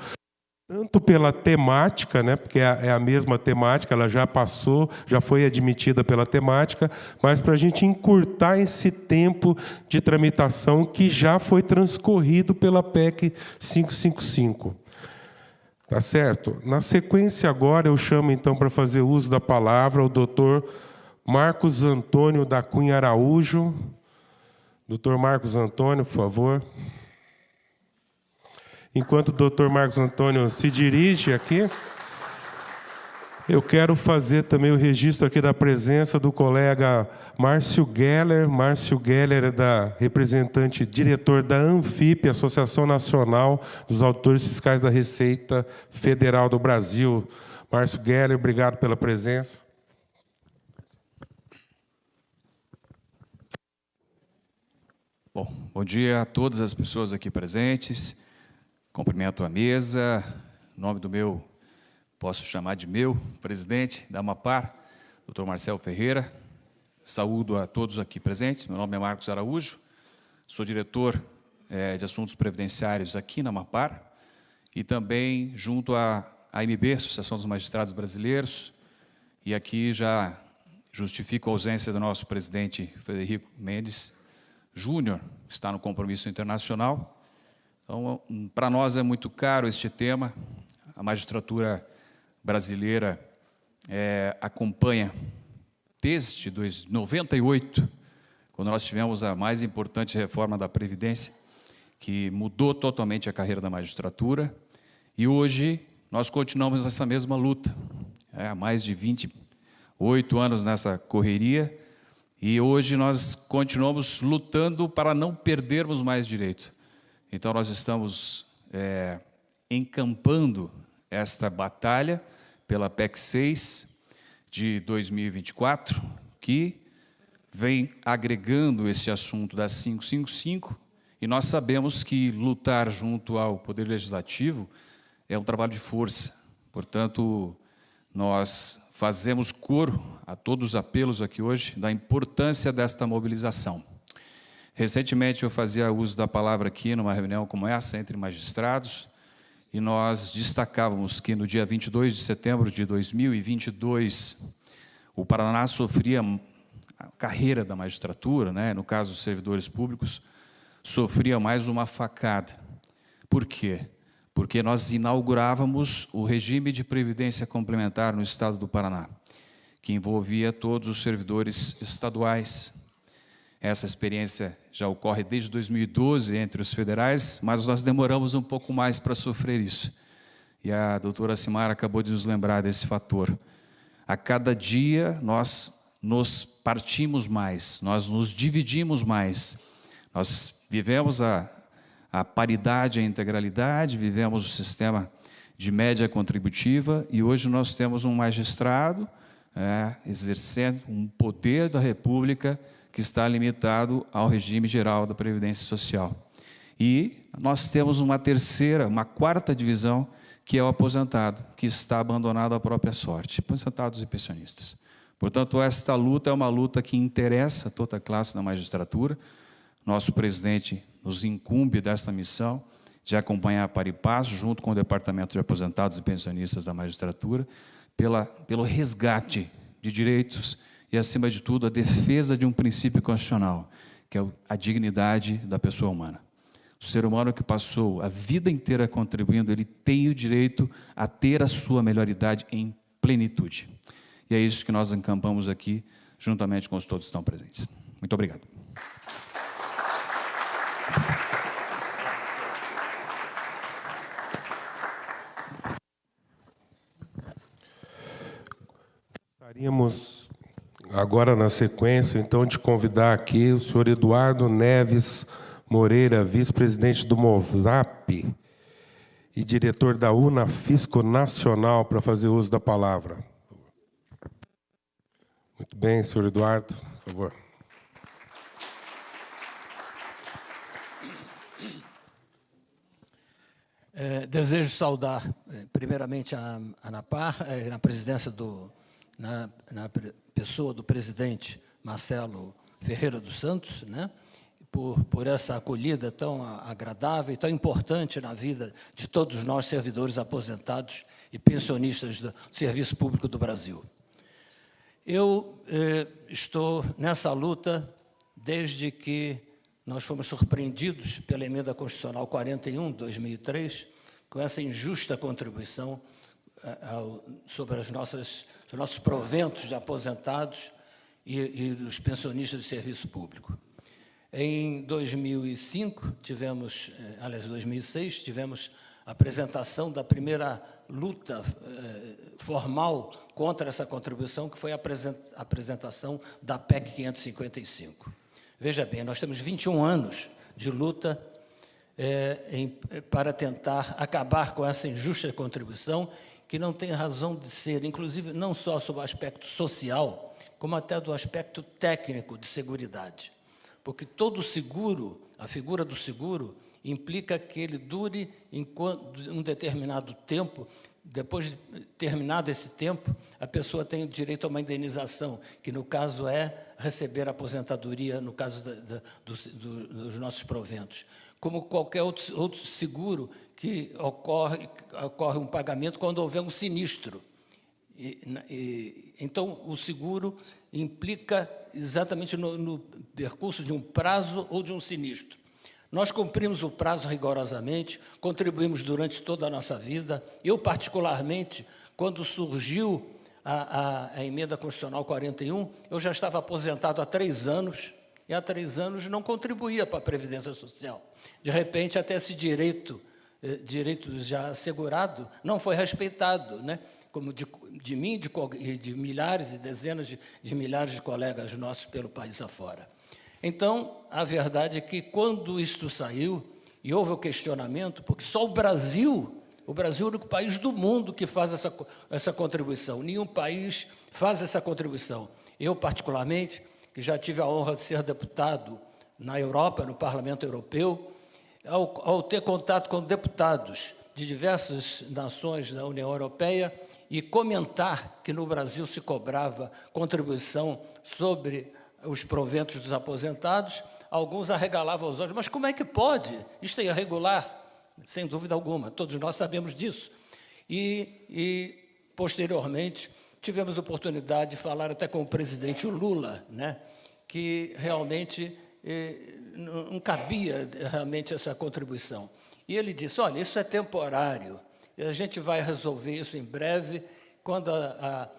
Tanto pela temática, né, porque é a mesma temática, ela já passou, já foi admitida pela temática, mas para a gente encurtar esse tempo de tramitação que já foi transcorrido pela PEC 555. Tá certo? Na sequência, agora, eu chamo, então, para fazer uso da palavra, o doutor Marcos Antônio da Cunha Araújo. Doutor Marcos Antônio, por favor. Enquanto o doutor Marcos Antônio se dirige aqui, eu quero fazer também o registro aqui da presença do colega Márcio Geller. Márcio Geller é representante, diretor da ANFIP, Associação Nacional dos Auditores Fiscais da Receita Federal do Brasil. Márcio Geller, obrigado pela presença. Bom dia a todas as pessoas aqui presentes. Cumprimento a mesa, em nome do meu, posso chamar de meu, presidente da Amapar, Dr. Marcelo Ferreira. Saúdo a todos aqui presentes. Meu nome é Marcos Araújo, sou diretor de assuntos previdenciários aqui na Amapar e também junto à AMB, Associação dos Magistrados Brasileiros, e aqui já justifico a ausência do nosso presidente Frederico Mendes Júnior, que está no compromisso internacional. Então, para nós é muito caro este tema. A magistratura brasileira acompanha desde 98, quando nós tivemos a mais importante reforma da Previdência, que mudou totalmente a carreira da magistratura, e hoje nós continuamos nessa mesma luta. Há mais de 28 anos nessa correria, e hoje nós continuamos lutando para não perdermos mais direito. Então, nós estamos encampando esta batalha pela PEC 6 de 2024, que vem agregando esse assunto da 555, e nós sabemos que lutar junto ao Poder Legislativo é um trabalho de força. Portanto, nós fazemos coro a todos os apelos aqui hoje da importância desta mobilização. Recentemente, eu fazia uso da palavra aqui, numa reunião como essa, entre magistrados, e nós destacávamos que no dia 22 de setembro de 2022, o Paraná sofria, a carreira da magistratura, no caso dos servidores públicos, sofria mais uma facada. Por quê? Porque nós inaugurávamos o regime de previdência complementar no estado do Paraná, que envolvia todos os servidores estaduais. Essa experiência já ocorre desde 2012 entre os federais, mas nós demoramos um pouco mais para sofrer isso. E a doutora Simara acabou de nos lembrar desse fator. A cada dia nós nos partimos mais, nós nos dividimos mais. Nós vivemos a paridade, a integralidade, vivemos o sistema de média contributiva, e hoje nós temos um magistrado exercendo um poder da República que está limitado ao regime geral da Previdência Social. E nós temos uma quarta divisão, que é o aposentado, que está abandonado à própria sorte, aposentados e pensionistas. Portanto, esta luta é uma luta que interessa toda a classe da magistratura. Nosso presidente nos incumbe desta missão de acompanhar para e passo, junto com o Departamento de Aposentados e Pensionistas da Magistratura, pelo resgate de direitos e, acima de tudo, a defesa de um princípio constitucional, que é a dignidade da pessoa humana. O ser humano que passou a vida inteira contribuindo, ele tem o direito a ter a sua melhor idade em plenitude. E é isso que nós encampamos aqui, juntamente com os todos que estão presentes. Muito obrigado. Gostaríamos, agora na sequência, então, de convidar aqui o senhor Eduardo Neves Moreira, vice-presidente do MOVAP e diretor da Unafisco Nacional, para fazer uso da palavra. Muito bem, senhor Eduardo, por favor. Desejo saudar, primeiramente, a ANAPAR, na presidência na pessoa do presidente Marcelo Ferreira dos Santos, por essa acolhida tão agradável e tão importante na vida de todos nós, servidores aposentados e pensionistas do Serviço Público do Brasil. Eu estou nessa luta desde que nós fomos surpreendidos pela Emenda Constitucional 41, de 2003, com essa injusta contribuição sobre os nossos proventos de aposentados e dos pensionistas de serviço público. Em 2005, aliás, 2006, tivemos a apresentação da primeira luta formal contra essa contribuição, que foi a apresentação da PEC 555. Veja bem, nós temos 21 anos de luta para tentar acabar com essa injusta contribuição, que não tem razão de ser, inclusive não só sob o aspecto social, como até do aspecto técnico de seguridade. Porque todo seguro, a figura do seguro, implica que ele dure um determinado tempo. Depois de terminado esse tempo, a pessoa tem o direito a uma indenização, que no caso é receber a aposentadoria, no caso dos nossos proventos. Como qualquer outro seguro que ocorre um pagamento quando houver um sinistro. Então, o seguro implica exatamente no percurso de um prazo ou de um sinistro. Nós cumprimos o prazo rigorosamente, contribuímos durante toda a nossa vida. Eu, particularmente, quando surgiu a Emenda Constitucional 41, eu já estava aposentado há 3 anos, e há 3 anos não contribuía para a Previdência Social. De repente, até esse direito já assegurado não foi respeitado, né? Como de mim e de milhares e dezenas de milhares de colegas nossos pelo país afora. Então, a verdade é que, quando isto saiu, e houve o questionamento, porque só o Brasil é o único país do mundo que faz essa contribuição. Nenhum país faz essa contribuição. Eu, particularmente, que já tive a honra de ser deputado na Europa, no Parlamento Europeu, ao ter contato com deputados de diversas nações da União Europeia e comentar que no Brasil se cobrava contribuição sobre os proventos dos aposentados, alguns arregalavam os olhos. Mas como é que pode? Isto é irregular, sem dúvida alguma, todos nós sabemos disso. E posteriormente, tivemos a oportunidade de falar até com o presidente Lula, né, que realmente não cabia realmente essa contribuição. E ele disse, olha, isso é temporário, a gente vai resolver isso em breve, quando a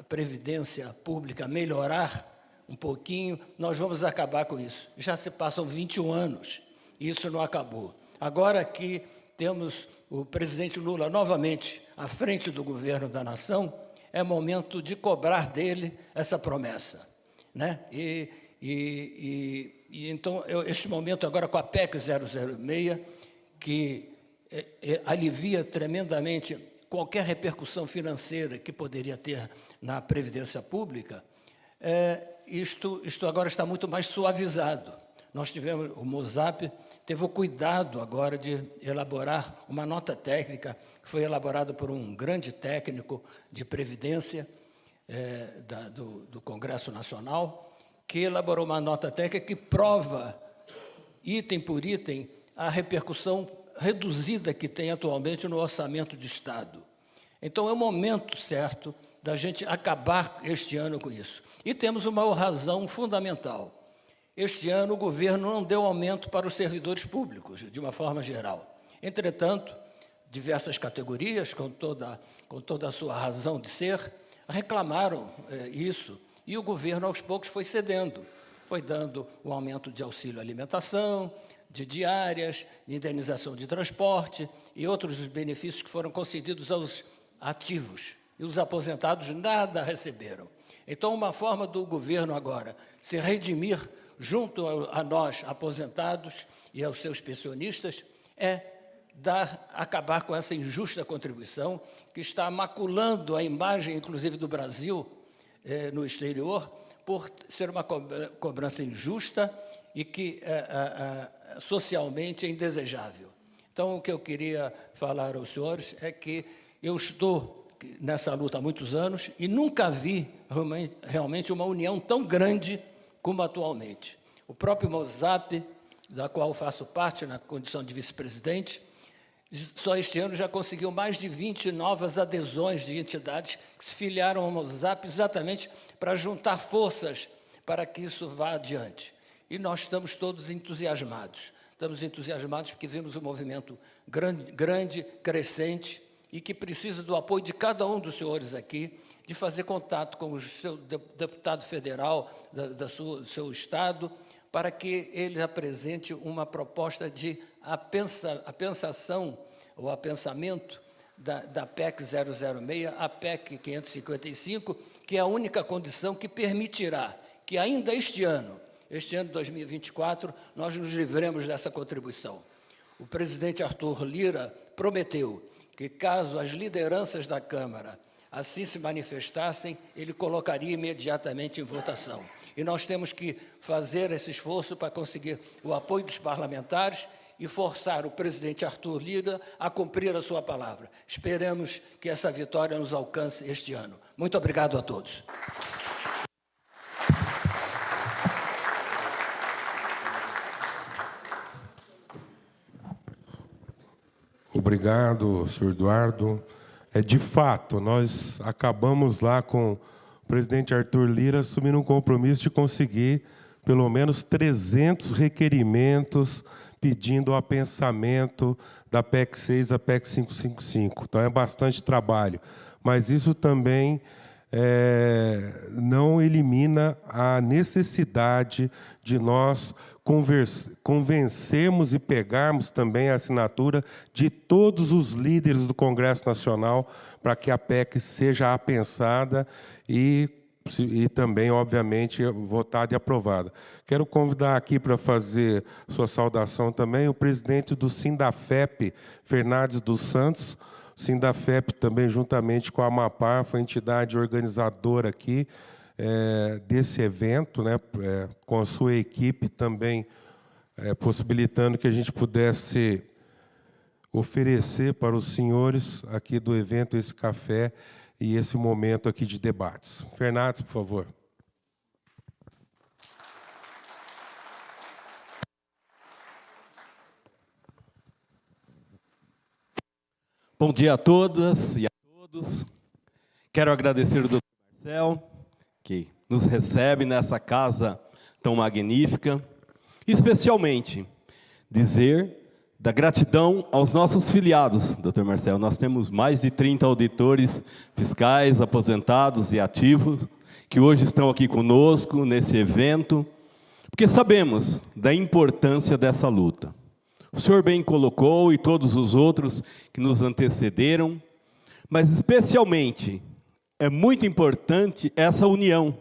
Previdência Pública melhorar um pouquinho, nós vamos acabar com isso. Já se passam 21 anos, e isso não acabou. Agora que temos o presidente Lula novamente à frente do governo da nação, é momento de cobrar dele essa promessa, né? Então, este momento agora com a PEC 006, que alivia tremendamente qualquer repercussão financeira que poderia ter na Previdência Pública, isto agora está muito mais suavizado. Nós tivemos, o MOSAP teve o cuidado agora de elaborar uma nota técnica, que foi elaborada por um grande técnico de Previdência do Congresso Nacional, que elaborou uma nota técnica que prova, item por item, a repercussão reduzida que tem atualmente no orçamento do Estado. Então, é o momento certo da gente acabar este ano com isso. E temos uma razão fundamental. Este ano, o governo não deu aumento para os servidores públicos, de uma forma geral. Entretanto, diversas categorias, com toda a sua razão de ser, reclamaram isso, e o governo, aos poucos, foi cedendo. Foi dando o aumento de auxílio alimentação, de diárias, de indenização de transporte e outros benefícios que foram concedidos aos ativos. E os aposentados nada receberam. Então, uma forma do governo agora se redimir junto a nós, aposentados, e aos seus pensionistas, é acabar com essa injusta contribuição que está maculando a imagem, inclusive, do Brasil no exterior, por ser uma cobrança injusta e que socialmente é indesejável. Então, o que eu queria falar aos senhores é que eu estou nessa luta há muitos anos e nunca vi realmente uma união tão grande como atualmente. O próprio MOSAP, da qual faço parte na condição de vice-presidente, só este ano já conseguiu mais de 20 novas adesões de entidades que se filiaram ao MOSAP exatamente para juntar forças para que isso vá adiante. E nós estamos todos entusiasmados. Estamos entusiasmados porque vemos um movimento grande, crescente, e que precisa do apoio de cada um dos senhores aqui, de fazer contato com o seu deputado federal do seu estado, para que ele apresente uma proposta de apensação, ou apensamento da PEC 006, a PEC 555, que é a única condição que permitirá que ainda este ano 2024, nós nos livremos dessa contribuição. O presidente Arthur Lira prometeu que, caso as lideranças da Câmara assim se manifestassem, ele colocaria imediatamente em votação. E nós temos que fazer esse esforço para conseguir o apoio dos parlamentares e forçar o presidente Arthur Lira a cumprir a sua palavra. Esperemos que essa vitória nos alcance este ano. Muito obrigado a todos. Obrigado, senhor Eduardo. De fato, nós acabamos lá com o presidente Arthur Lira assumindo um compromisso de conseguir pelo menos 300 requerimentos pedindo o apensamento da PEC 6 à PEC 555. Então, é bastante trabalho. Mas isso também não elimina a necessidade de nós convencermos e pegarmos também a assinatura de todos os líderes do Congresso Nacional para que a PEC seja apensada e também, obviamente, votada e aprovada. Quero convidar aqui para fazer sua saudação também o presidente do Sindafep, Fernandes dos Santos. O Sindafep também, juntamente com a Amapar, foi a entidade organizadora aqui desse evento, né, com a sua equipe também possibilitando que a gente pudesse oferecer para os senhores aqui do evento esse café e esse momento aqui de debates. Fernandes, por favor. Bom dia a todas e a todos. Quero agradecer ao Dr. Marcel, que nos recebe nessa casa tão magnífica, e especialmente dizer da gratidão aos nossos filiados, Dr. Marcel. Nós temos mais de 30 auditores fiscais, aposentados e ativos, que hoje estão aqui conosco nesse evento, porque sabemos da importância dessa luta. O senhor bem colocou, e todos os outros que nos antecederam, mas especialmente é muito importante essa união,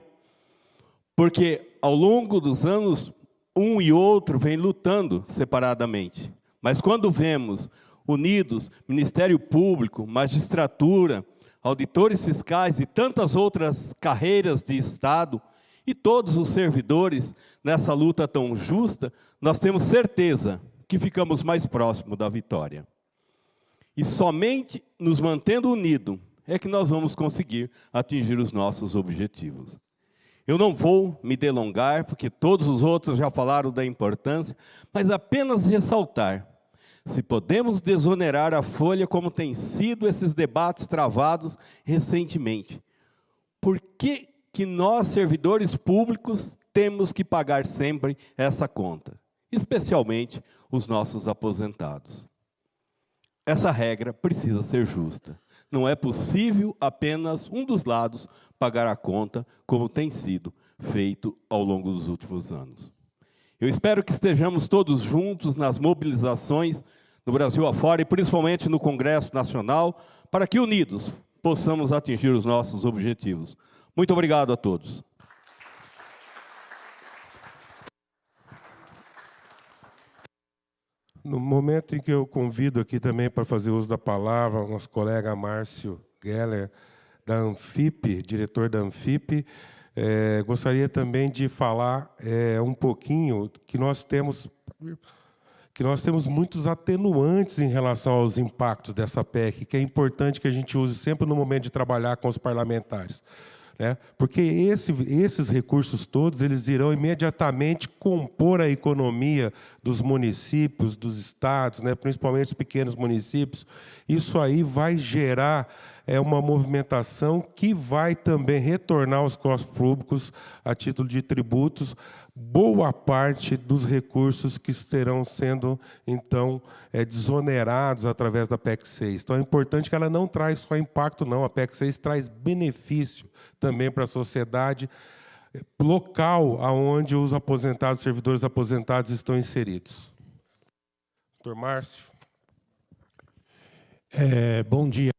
porque ao longo dos anos, um e outro vem lutando separadamente. Mas quando vemos unidos, Ministério Público, magistratura, auditores fiscais e tantas outras carreiras de Estado, e todos os servidores nessa luta tão justa, nós temos certeza que ficamos mais próximos da vitória. E somente nos mantendo unidos é que nós vamos conseguir atingir os nossos objetivos. Eu não vou me delongar, porque todos os outros já falaram da importância, mas apenas ressaltar, se podemos desonerar a folha como tem sido esses debates travados recentemente, por que nós, servidores públicos, temos que pagar sempre essa conta? Especialmente os nossos aposentados. Essa regra precisa ser justa. Não é possível apenas um dos lados pagar a conta, como tem sido feito ao longo dos últimos anos. Eu espero que estejamos todos juntos nas mobilizações no Brasil afora e principalmente no Congresso Nacional, para que unidos possamos atingir os nossos objetivos. Muito obrigado a todos. No momento em que eu convido aqui também para fazer uso da palavra o nosso colega Márcio Geller, da Anfip, diretor da Anfip, gostaria também de falar um pouquinho que nós temos muitos atenuantes em relação aos impactos dessa PEC, que é importante que a gente use sempre no momento de trabalhar com os parlamentares. Porque esses recursos todos eles irão imediatamente compor a economia dos municípios, dos estados, principalmente os pequenos municípios. Isso aí vai gerar uma movimentação que vai também retornar aos cofres públicos, a título de tributos, boa parte dos recursos que estarão sendo, então, desonerados através da PEC 6. Então, é importante que ela não traz só impacto, não. A PEC 6 traz benefício também para a sociedade local onde os aposentados, servidores aposentados estão inseridos. Doutor Márcio. Bom dia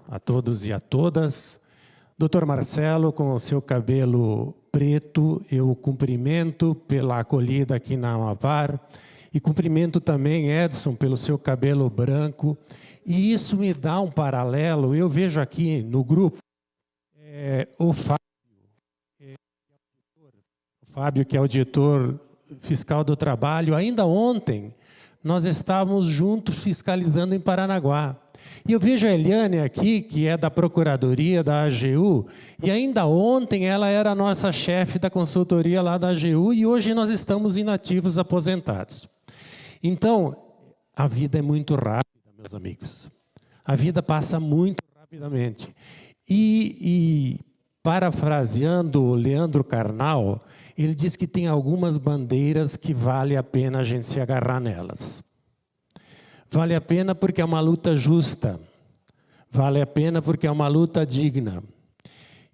a todos e a todas. Doutor Marcelo, com o seu cabelo preto, eu cumprimento pela acolhida aqui na Amapar e cumprimento também Edson pelo seu cabelo branco. E isso me dá um paralelo. Eu vejo aqui no grupo o Fábio, Fábio, que é auditor fiscal do trabalho, ainda ontem nós estávamos juntos fiscalizando em Paranaguá. E eu vejo a Eliane aqui, que é da Procuradoria da AGU, e ainda ontem ela era a nossa chefe da consultoria lá da AGU, e hoje nós estamos inativos aposentados. Então, a vida é muito rápida, meus amigos. A vida passa muito rapidamente. E parafraseando o Leandro Carnal, ele diz que tem algumas bandeiras que vale a pena a gente se agarrar nelas. Vale a pena porque é uma luta justa. Vale a pena porque é uma luta digna.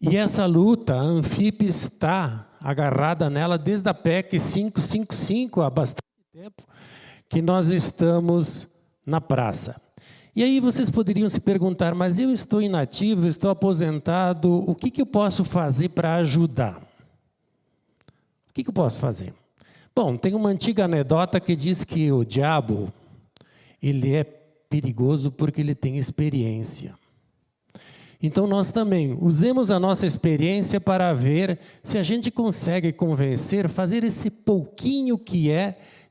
E essa luta, a Anfip está agarrada nela desde a PEC 555, há bastante tempo, que nós estamos na praça. E aí vocês poderiam se perguntar, mas eu estou inativo, estou aposentado, o que eu posso fazer para ajudar? O que eu posso fazer? Bom, tem uma antiga anedota que diz que o diabo, ele é perigoso porque ele tem experiência. Então nós também usemos a nossa experiência para ver se a gente consegue convencer, fazer esse pouquinho que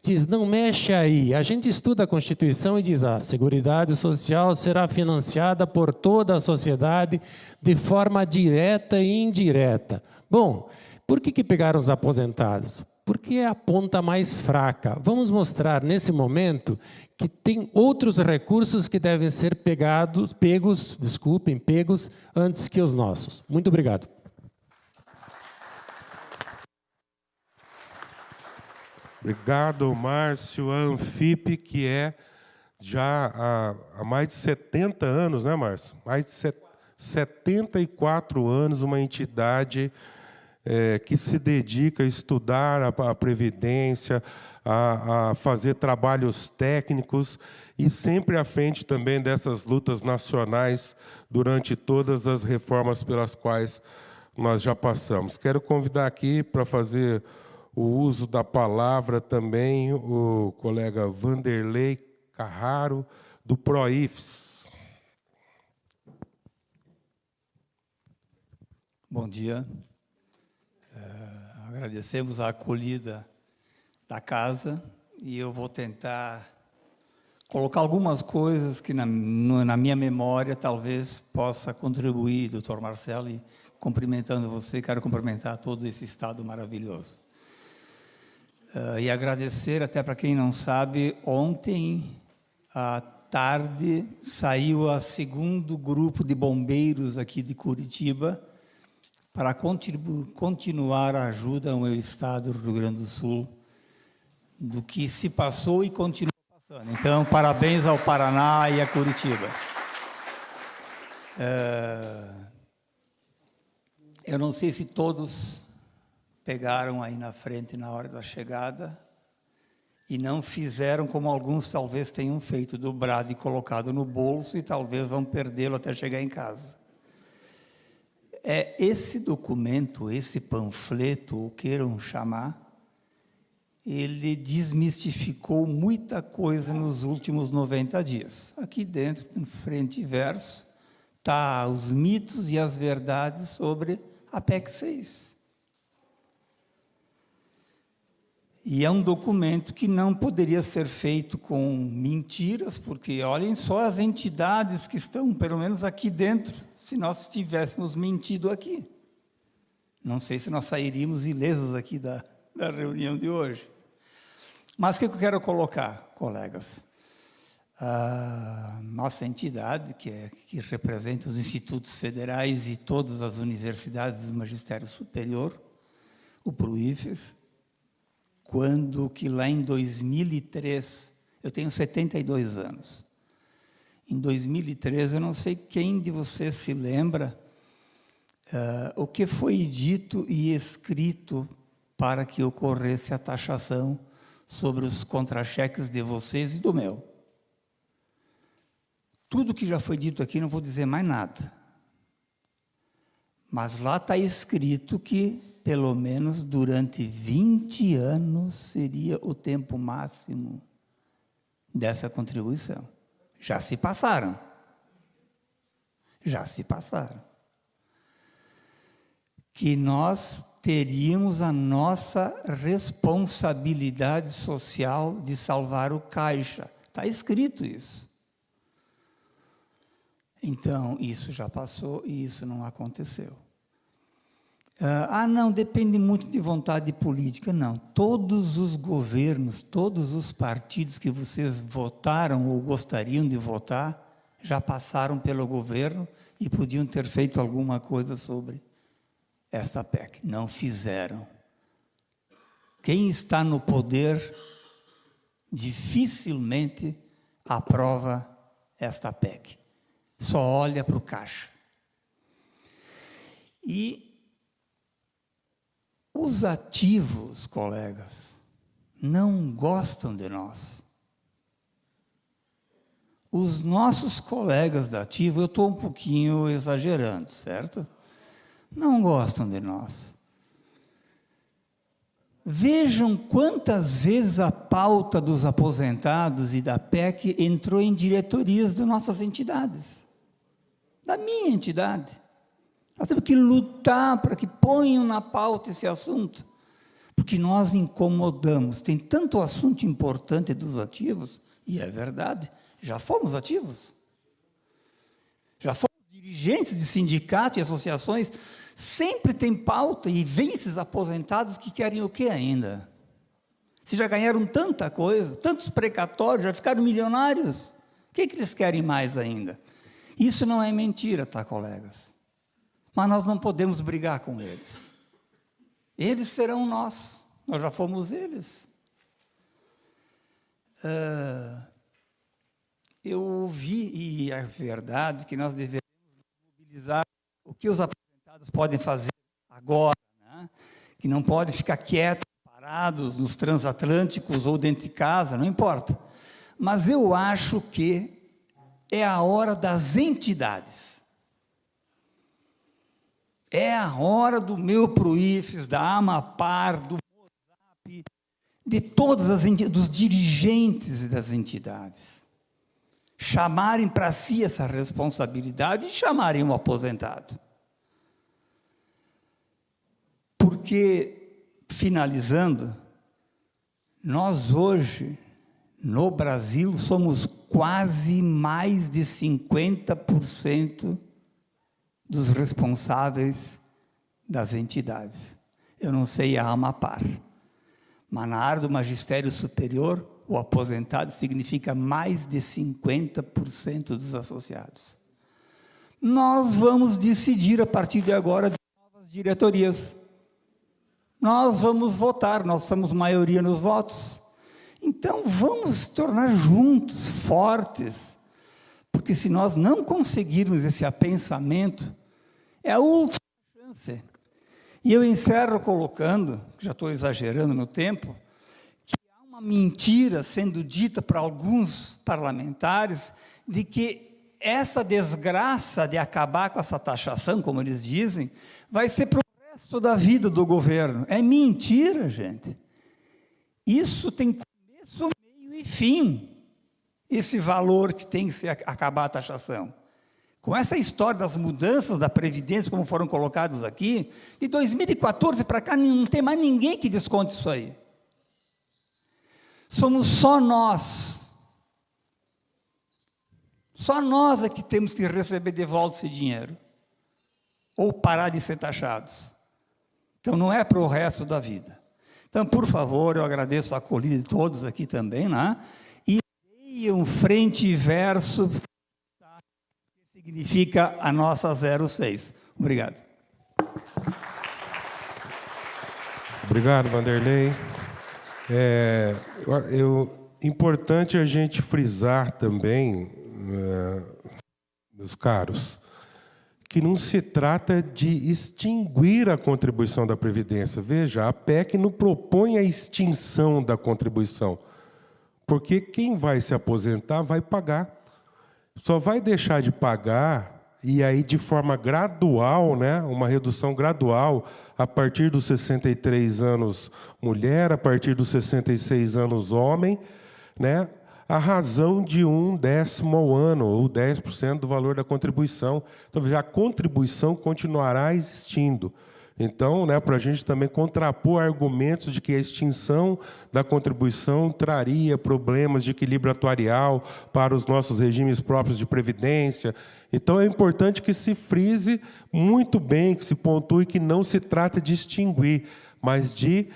diz, não mexe aí. A gente estuda a Constituição e diz, a Seguridade Social será financiada por toda a sociedade de forma direta e indireta. Bom, por que pegaram os aposentados? Porque é a ponta mais fraca. Vamos mostrar nesse momento que tem outros recursos que devem ser pegos antes que os nossos. Muito obrigado. Obrigado, Márcio. A Anfip, que é já há mais de 70 anos, né, Márcio? Mais de 74 anos, uma entidade que se dedica a estudar a Previdência, a fazer trabalhos técnicos e sempre à frente também dessas lutas nacionais durante todas as reformas pelas quais nós já passamos. Quero convidar aqui para fazer o uso da palavra também o colega Vanderlei Carraro, do PROIFES. Bom dia. Agradecemos a acolhida da casa e eu vou tentar colocar algumas coisas que na minha memória talvez possa contribuir, doutor Marcelo, e cumprimentando você, quero cumprimentar todo esse estado maravilhoso. E agradecer, até para quem não sabe, ontem à tarde saiu o segundo grupo de bombeiros aqui de Curitiba para continuar a ajuda ao meu estado, Rio Grande do Sul, do que se passou e continua passando. Então, parabéns ao Paraná e a Curitiba. Eu não sei se todos pegaram aí na frente na hora da chegada e não fizeram como alguns talvez tenham feito, dobrado e colocado no bolso e talvez vão perdê-lo até chegar em casa. Esse documento, esse panfleto, ou queiram chamar, ele desmistificou muita coisa nos últimos 90 dias. Aqui dentro, em frente e verso, está os mitos e as verdades sobre a PEC 6. E é um documento que não poderia ser feito com mentiras, porque olhem só as entidades que estão, pelo menos aqui dentro, se nós tivéssemos mentido aqui. Não sei se nós sairíamos ilesos aqui da reunião de hoje. Mas o que eu quero colocar, colegas? A nossa entidade, que representa os institutos federais e todas as universidades do magistério superior, o PROIFES, quando que lá em 2003, eu tenho 72 anos, em 2003, eu não sei quem de vocês se lembra o que foi dito e escrito para que ocorresse a taxação sobre os contra-cheques de vocês e do meu. Tudo que já foi dito aqui, não vou dizer mais nada. Mas lá está escrito que pelo menos durante 20 anos seria o tempo máximo dessa contribuição. Já se passaram. Já se passaram. Que nós teríamos a nossa responsabilidade social de salvar o caixa. Está escrito isso. Então, isso já passou e isso não aconteceu. Não, depende muito de vontade política. Não, todos os governos, todos os partidos que vocês votaram ou gostariam de votar, já passaram pelo governo e podiam ter feito alguma coisa sobre essa PEC. Não fizeram. Quem está no poder dificilmente aprova esta PEC. Só olha para o caixa. E os ativos, colegas, não gostam de nós. Os nossos colegas da Ativo, eu estou um pouquinho exagerando, certo? Não gostam de nós. Vejam quantas vezes a pauta dos aposentados e da PEC entrou em diretorias de nossas entidades. Da minha entidade. Nós temos que lutar para que ponham na pauta esse assunto, porque nós incomodamos. Tem tanto assunto importante dos ativos, e é verdade, já fomos ativos. Já fomos dirigentes de sindicatos e associações, sempre tem pauta e vem esses aposentados que querem o quê ainda? Se já ganharam tanta coisa, tantos precatórios, já ficaram milionários, o que eles querem mais ainda? Isso não é mentira, tá, colegas? Mas nós não podemos brigar com eles. Eles serão nós já fomos eles. Eu ouvi, e é verdade, que nós devemos mobilizar o que os aposentados podem fazer agora, né? Que não podem ficar quietos, parados nos transatlânticos ou dentro de casa, não importa. Mas eu acho que é a hora das entidades. É a hora do meu Proifes, da Amapar, do Mozap, de todas as entidades, dos dirigentes das entidades, chamarem para si essa responsabilidade e chamarem o aposentado. Porque, finalizando, nós hoje, no Brasil, somos quase mais de 50% dos responsáveis das entidades. Eu não sei a Amapar, mas na área do magistério superior, o aposentado significa mais de 50% dos associados. Nós vamos decidir a partir de agora de novas diretorias. Nós vamos votar, nós somos maioria nos votos. Então vamos tornar juntos, fortes, porque se nós não conseguirmos esse apensamento, é a última chance. E eu encerro colocando, já estou exagerando no tempo, que há uma mentira sendo dita para alguns parlamentares de que essa desgraça de acabar com essa taxação, como eles dizem, vai ser para o resto da vida do governo. É mentira, gente. Isso tem começo, meio e fim, esse valor que tem que se acabar a taxação. Com essa história das mudanças da Previdência, como foram colocados aqui, de 2014 para cá, não tem mais ninguém que desconte isso aí. Somos só nós é que temos que receber de volta esse dinheiro, ou parar de ser taxados. Então, não é para o resto da vida. Então, por favor, eu agradeço a acolhida de todos aqui também, né? E leiam frente e verso, significa a nossa 06. Obrigado. Obrigado, Vanderlei. Importante a gente frisar também, meus caros, que não se trata de extinguir a contribuição da Previdência. Veja, a PEC não propõe a extinção da contribuição, porque quem vai se aposentar vai pagar. Só vai deixar de pagar, e aí de forma gradual, né, uma redução gradual, a partir dos 63 anos mulher, a partir dos 66 anos homem, né, a razão de 1/10 ao ano, ou 10% do valor da contribuição. Então, veja, a contribuição continuará existindo. Então, né, para a gente também contrapor argumentos de que a extinção da contribuição traria problemas de equilíbrio atuarial para os nossos regimes próprios de previdência. Então, é importante que se frise muito bem, que se pontue que não se trata de extinguir, mas de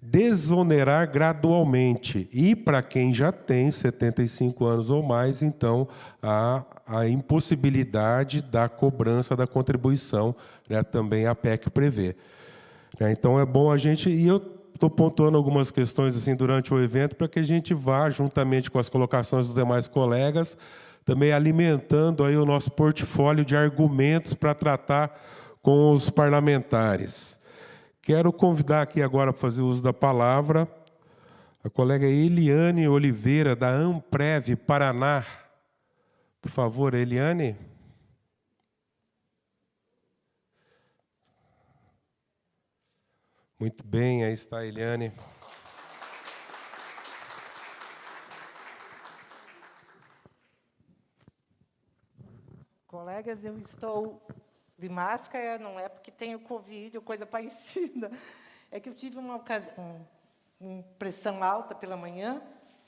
desonerar gradualmente. E, para quem já tem 75 anos ou mais, então, a impossibilidade da cobrança da contribuição, né, também a PEC prevê. Então, é bom a gente... E eu estou pontuando algumas questões assim, durante o evento para que a gente vá, juntamente com as colocações dos demais colegas, também alimentando aí o nosso portfólio de argumentos para tratar com os parlamentares. Quero convidar aqui agora para fazer uso da palavra a colega Eliane Oliveira, da Amprev Paraná. Por favor, Eliane. Muito bem, aí está a Eliane. Colegas, eu estou de máscara, não é porque tenho Covid ou coisa parecida. É que eu tive uma pressão alta pela manhã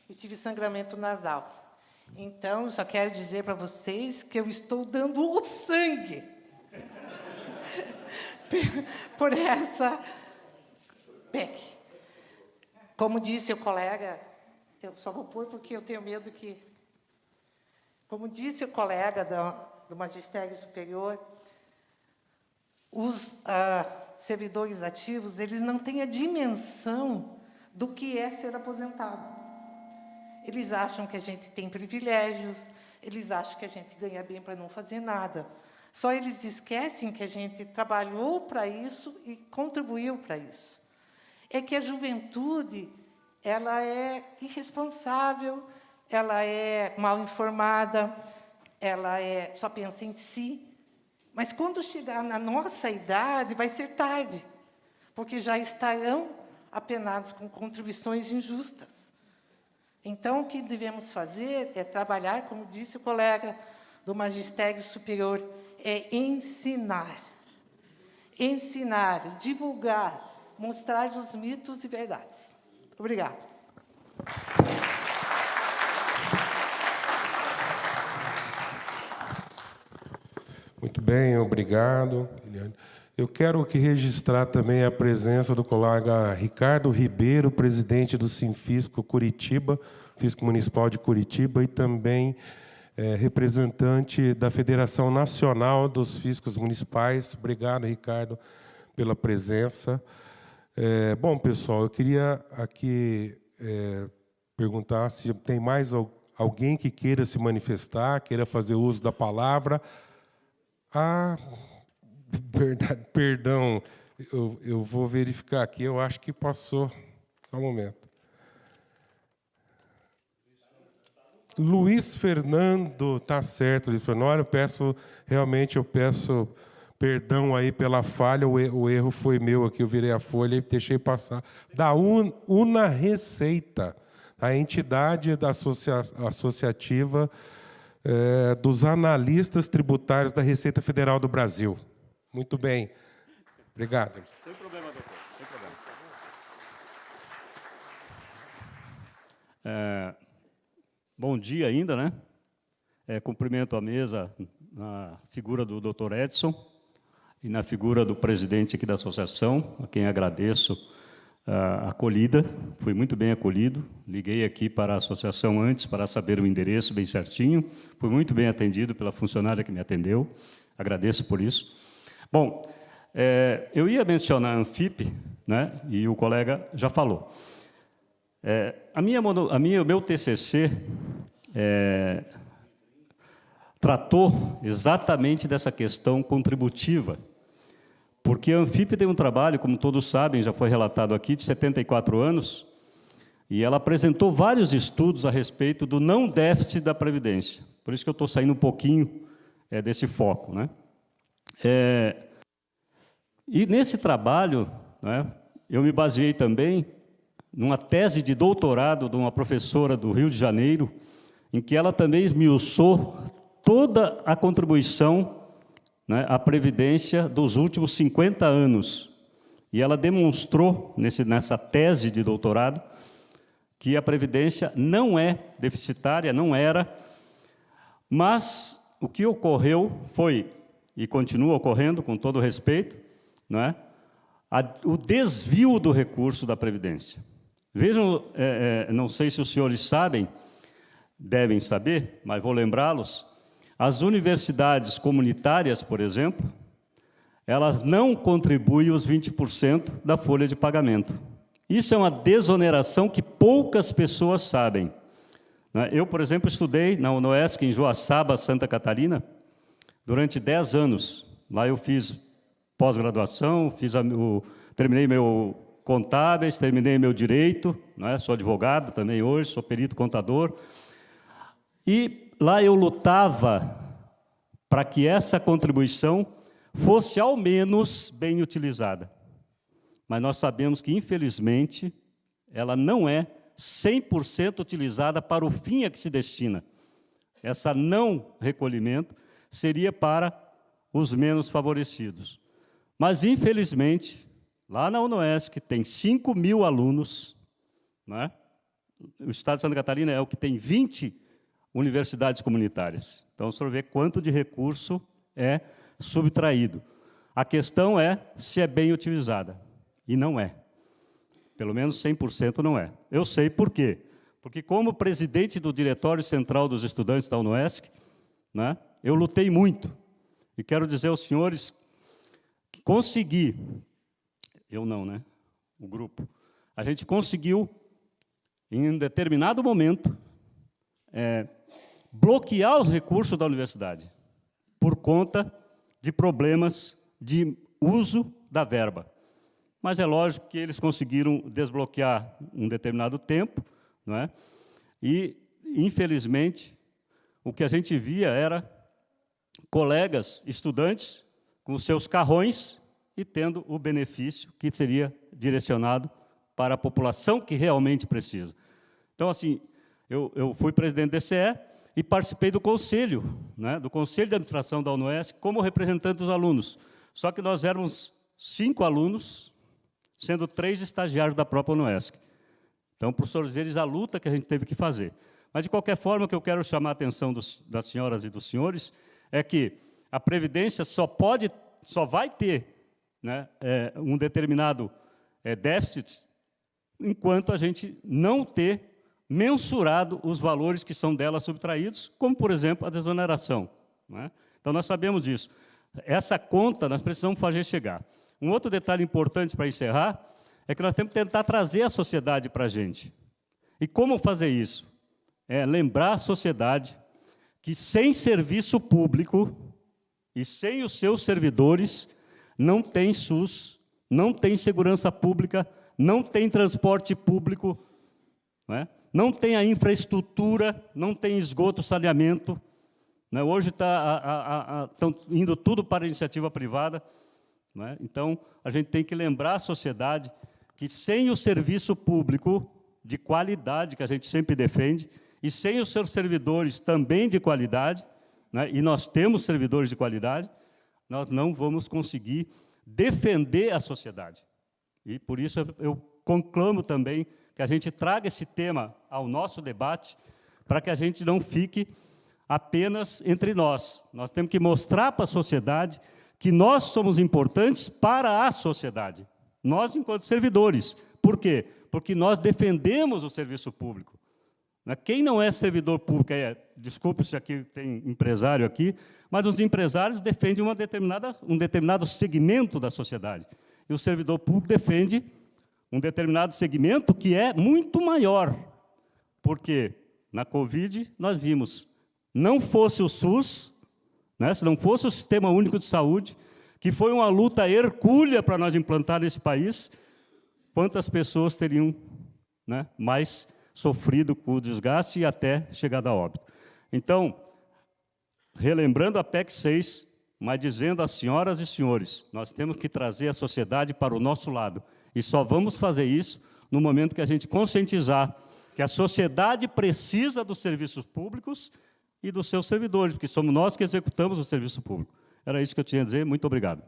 e tive sangramento nasal. Então, só quero dizer para vocês que eu estou dando o sangue por essa PEC. Como disse o colega, eu só vou pôr porque eu tenho medo que... Como disse o colega do Magistério Superior, os servidores ativos, eles não têm a dimensão do que é ser aposentado. Eles acham que a gente tem privilégios, eles acham que a gente ganha bem para não fazer nada. Só eles esquecem que a gente trabalhou para isso e contribuiu para isso. É que a juventude, ela é irresponsável, ela é mal informada, ela só pensa em si. Mas, quando chegar na nossa idade, vai ser tarde, porque já estarão apenados com contribuições injustas. Então, o que devemos fazer é trabalhar, como disse o colega do Magistério Superior, é ensinar. Ensinar, divulgar, mostrar os mitos e verdades. Obrigada. Muito bem, obrigado, Eliane. Eu quero aqui registrar também a presença do colega Ricardo Ribeiro, presidente do Sinfisco Curitiba, Fisco Municipal de Curitiba, e também representante da Federação Nacional dos Fiscos Municipais. Obrigado, Ricardo, pela presença. Bom, pessoal, eu queria aqui perguntar se tem mais alguém que queira se manifestar, queira fazer uso da palavra. Perdão, eu vou verificar aqui, eu acho que passou. Só um momento. Luiz Fernando, está certo, Luiz Fernando. Olha, eu peço perdão aí pela falha, o erro foi meu aqui, eu virei a folha e deixei passar. Da Una Receita, a entidade da associativa dos analistas tributários da Receita Federal do Brasil. Muito bem. Obrigado. Sem problema, doutor. Sem problema. Bom dia ainda, né? Cumprimento a mesa na figura do doutor Edson e na figura do presidente aqui da associação, a quem agradeço a acolhida. Fui muito bem acolhido. Liguei aqui para a associação antes para saber o endereço bem certinho. Fui muito bem atendido pela funcionária que me atendeu. Agradeço por isso. Bom, eu ia mencionar a Anfip, né? E o colega já falou. O meu TCC tratou exatamente dessa questão contributiva, porque a Anfip tem um trabalho, como todos sabem, já foi relatado aqui, de 74 anos, e ela apresentou vários estudos a respeito do não déficit da Previdência. Por isso que eu estou saindo um pouquinho desse foco, né? E nesse trabalho, né, eu me baseei também numa tese de doutorado de uma professora do Rio de Janeiro, em que ela também esmiuçou toda a contribuição, né, à Previdência dos últimos 50 anos. E ela demonstrou, nessa tese de doutorado, que a Previdência não é deficitária, não era, mas o que ocorreu foi, e continua ocorrendo, com todo respeito, não é? O desvio do recurso da Previdência. Vejam, não sei se os senhores sabem, devem saber, mas vou lembrá-los, as universidades comunitárias, por exemplo, elas não contribuem os 20% da folha de pagamento. Isso é uma desoneração que poucas pessoas sabem. Eu, por exemplo, estudei na UNOESC, em Joaçaba, Santa Catarina, durante 10 anos. Lá eu fiz pós-graduação, terminei meu contábeis, terminei meu direito, sou advogado também hoje, sou perito contador. E lá eu lutava para que essa contribuição fosse ao menos bem utilizada. Mas nós sabemos que, infelizmente, ela não é 100% utilizada para o fim a que se destina. Essa não recolhimento seria para os menos favorecidos. Mas, infelizmente, lá na UNOESC tem 5.000 alunos, o estado de Santa Catarina é o que tem 20 universidades comunitárias. Então, o senhor vê quanto de recurso é subtraído. A questão é se é bem utilizada. E não é. Pelo menos 100% não é. Eu sei por quê. Porque, como presidente do Diretório Central dos Estudantes da UNOESC, eu lutei muito. E quero dizer aos senhores que consegui, eu não, o grupo, a gente conseguiu, em um determinado momento, bloquear os recursos da universidade, por conta de problemas de uso da verba. Mas é lógico que eles conseguiram desbloquear um determinado tempo, e, infelizmente, o que a gente via era colegas, estudantes, com seus carrões e tendo o benefício que seria direcionado para a população que realmente precisa. Então, assim, eu fui presidente do DCE e participei do conselho, do Conselho de Administração da UNOESC, como representante dos alunos. Só que nós éramos 5 alunos, sendo 3 estagiários da própria UNOESC. Então, para os senhores verem a luta que a gente teve que fazer. Mas, de qualquer forma, o que eu quero chamar a atenção das senhoras e dos senhores é que a Previdência só vai ter um determinado déficit enquanto a gente não ter mensurado os valores que são dela subtraídos, como, por exemplo, a desoneração. Então, nós sabemos disso. Essa conta nós precisamos fazer chegar. Um outro detalhe importante para encerrar é que nós temos que tentar trazer a sociedade para a gente. E como fazer isso? É lembrar a sociedade que, sem serviço público e sem os seus servidores, não tem SUS, não tem segurança pública, não tem transporte público, não tem a infraestrutura, não tem esgoto, saneamento. Hoje estão indo tudo para a iniciativa privada. Então, a gente tem que lembrar a sociedade que, sem o serviço público de qualidade, que a gente sempre defende, e sem os seus servidores também de qualidade, e nós temos servidores de qualidade, nós não vamos conseguir defender a sociedade. E, por isso, eu conclamo também que a gente traga esse tema ao nosso debate, para que a gente não fique apenas entre nós. Nós temos que mostrar para a sociedade que nós somos importantes para a sociedade, nós enquanto servidores. Por quê? Porque nós defendemos o serviço público. Quem não é servidor público, desculpe se aqui tem empresário aqui, mas os empresários defendem um determinado segmento da sociedade. E o servidor público defende um determinado segmento que é muito maior. Porque na Covid nós vimos, não fosse o SUS, se não fosse o Sistema Único de Saúde, que foi uma luta hercúlea para nós implantar nesse país, quantas pessoas teriam mais sofrido com o desgaste e até chegado a óbito. Então, relembrando a PEC 6, mas dizendo às senhoras e senhores, nós temos que trazer a sociedade para o nosso lado. E só vamos fazer isso no momento que a gente conscientizar que a sociedade precisa dos serviços públicos e dos seus servidores, porque somos nós que executamos o serviço público. Era isso que eu tinha a dizer. Muito obrigado.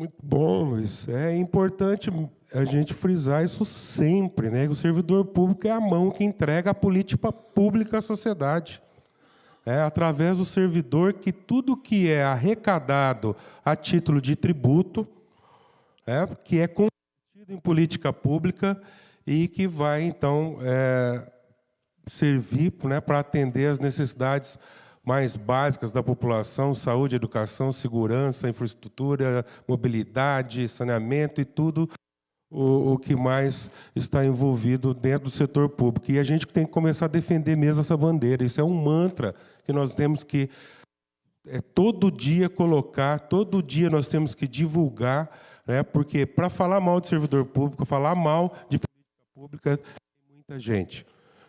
Muito bom, Luiz. É importante a gente frisar isso sempre, né? O servidor público é a mão que entrega a política pública à sociedade. É através do servidor que tudo que é arrecadado a título de tributo, que é convertido em política pública e que vai, então, servir, né, para atender as necessidades mais básicas da população: saúde, educação, segurança, infraestrutura, mobilidade, saneamento e tudo o que mais está envolvido dentro do setor público. E a gente tem que começar a defender mesmo essa bandeira. Isso é um mantra que nós temos que todo dia colocar, todo dia nós temos que divulgar, né? Porque para falar mal de servidor público, falar mal de política pública, tem muita gente.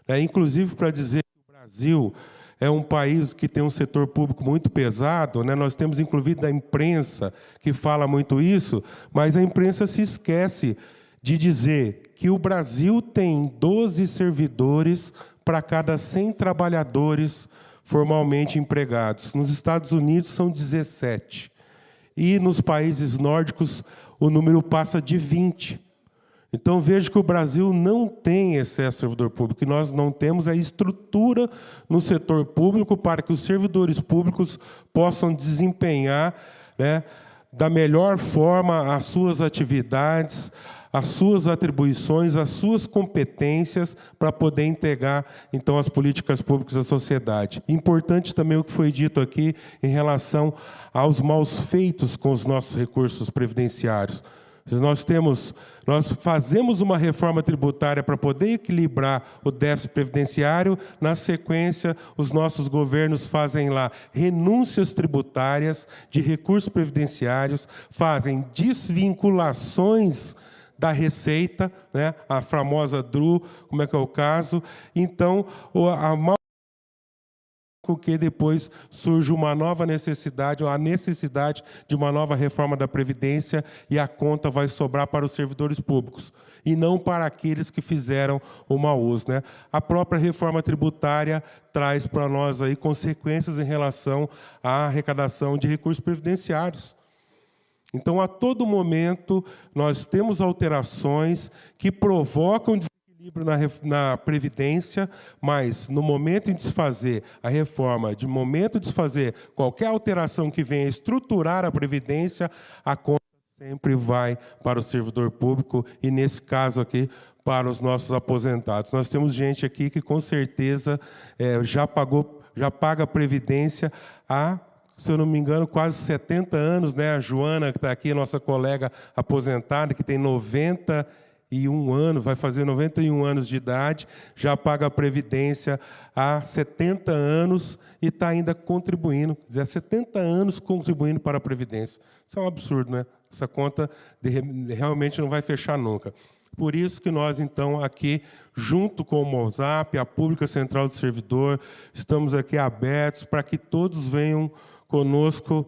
Inclusive, para dizer que o Brasil é um país que tem um setor público muito pesado, né? Nós temos, inclusive, a imprensa que fala muito isso, mas a imprensa se esquece de dizer que o Brasil tem 12 servidores para cada 100 trabalhadores formalmente empregados. Nos Estados Unidos, são 17. E nos países nórdicos, o número passa de 20. Então, vejo que o Brasil não tem excesso de servidor público. O que nós não temos é a estrutura no setor público para que os servidores públicos possam desempenhar, né, da melhor forma as suas atividades, as suas atribuições, as suas competências para poder entregar, então, as políticas públicas à sociedade. Importante também o que foi dito aqui em relação aos maus feitos com os nossos recursos previdenciários. Nós fazemos uma reforma tributária para poder equilibrar o déficit previdenciário. Na sequência, os nossos governos fazem lá renúncias tributárias de recursos previdenciários, fazem desvinculações da receita, né? A famosa DRU, como é que é o caso. Então, com que depois surge uma nova necessidade, ou a necessidade de uma nova reforma da Previdência, e a conta vai sobrar para os servidores públicos, e não para aqueles que fizeram o mau uso, né? A própria reforma tributária traz para nós aí consequências em relação à arrecadação de recursos previdenciários. Então, a todo momento, nós temos alterações que provocam desequilíbrio na Previdência, mas no momento de se fazer a reforma, de momento de se fazer qualquer alteração que venha estruturar a Previdência, a conta sempre vai para o servidor público e, nesse caso aqui, para os nossos aposentados. Nós temos gente aqui que, com certeza, já paga a Previdência há, se eu não me engano, quase 70 anos, né? A Joana, que está aqui, nossa colega aposentada, que tem 91 anos, vai fazer 91 anos de idade, já paga a Previdência há 70 anos e está ainda contribuindo, quer dizer, há 70 anos contribuindo para a Previdência. Isso é um absurdo, né? Essa conta realmente não vai fechar nunca. Por isso que nós, então, aqui, junto com o MOSAP, a Pública Central do Servidor, estamos aqui abertos para que todos venham conosco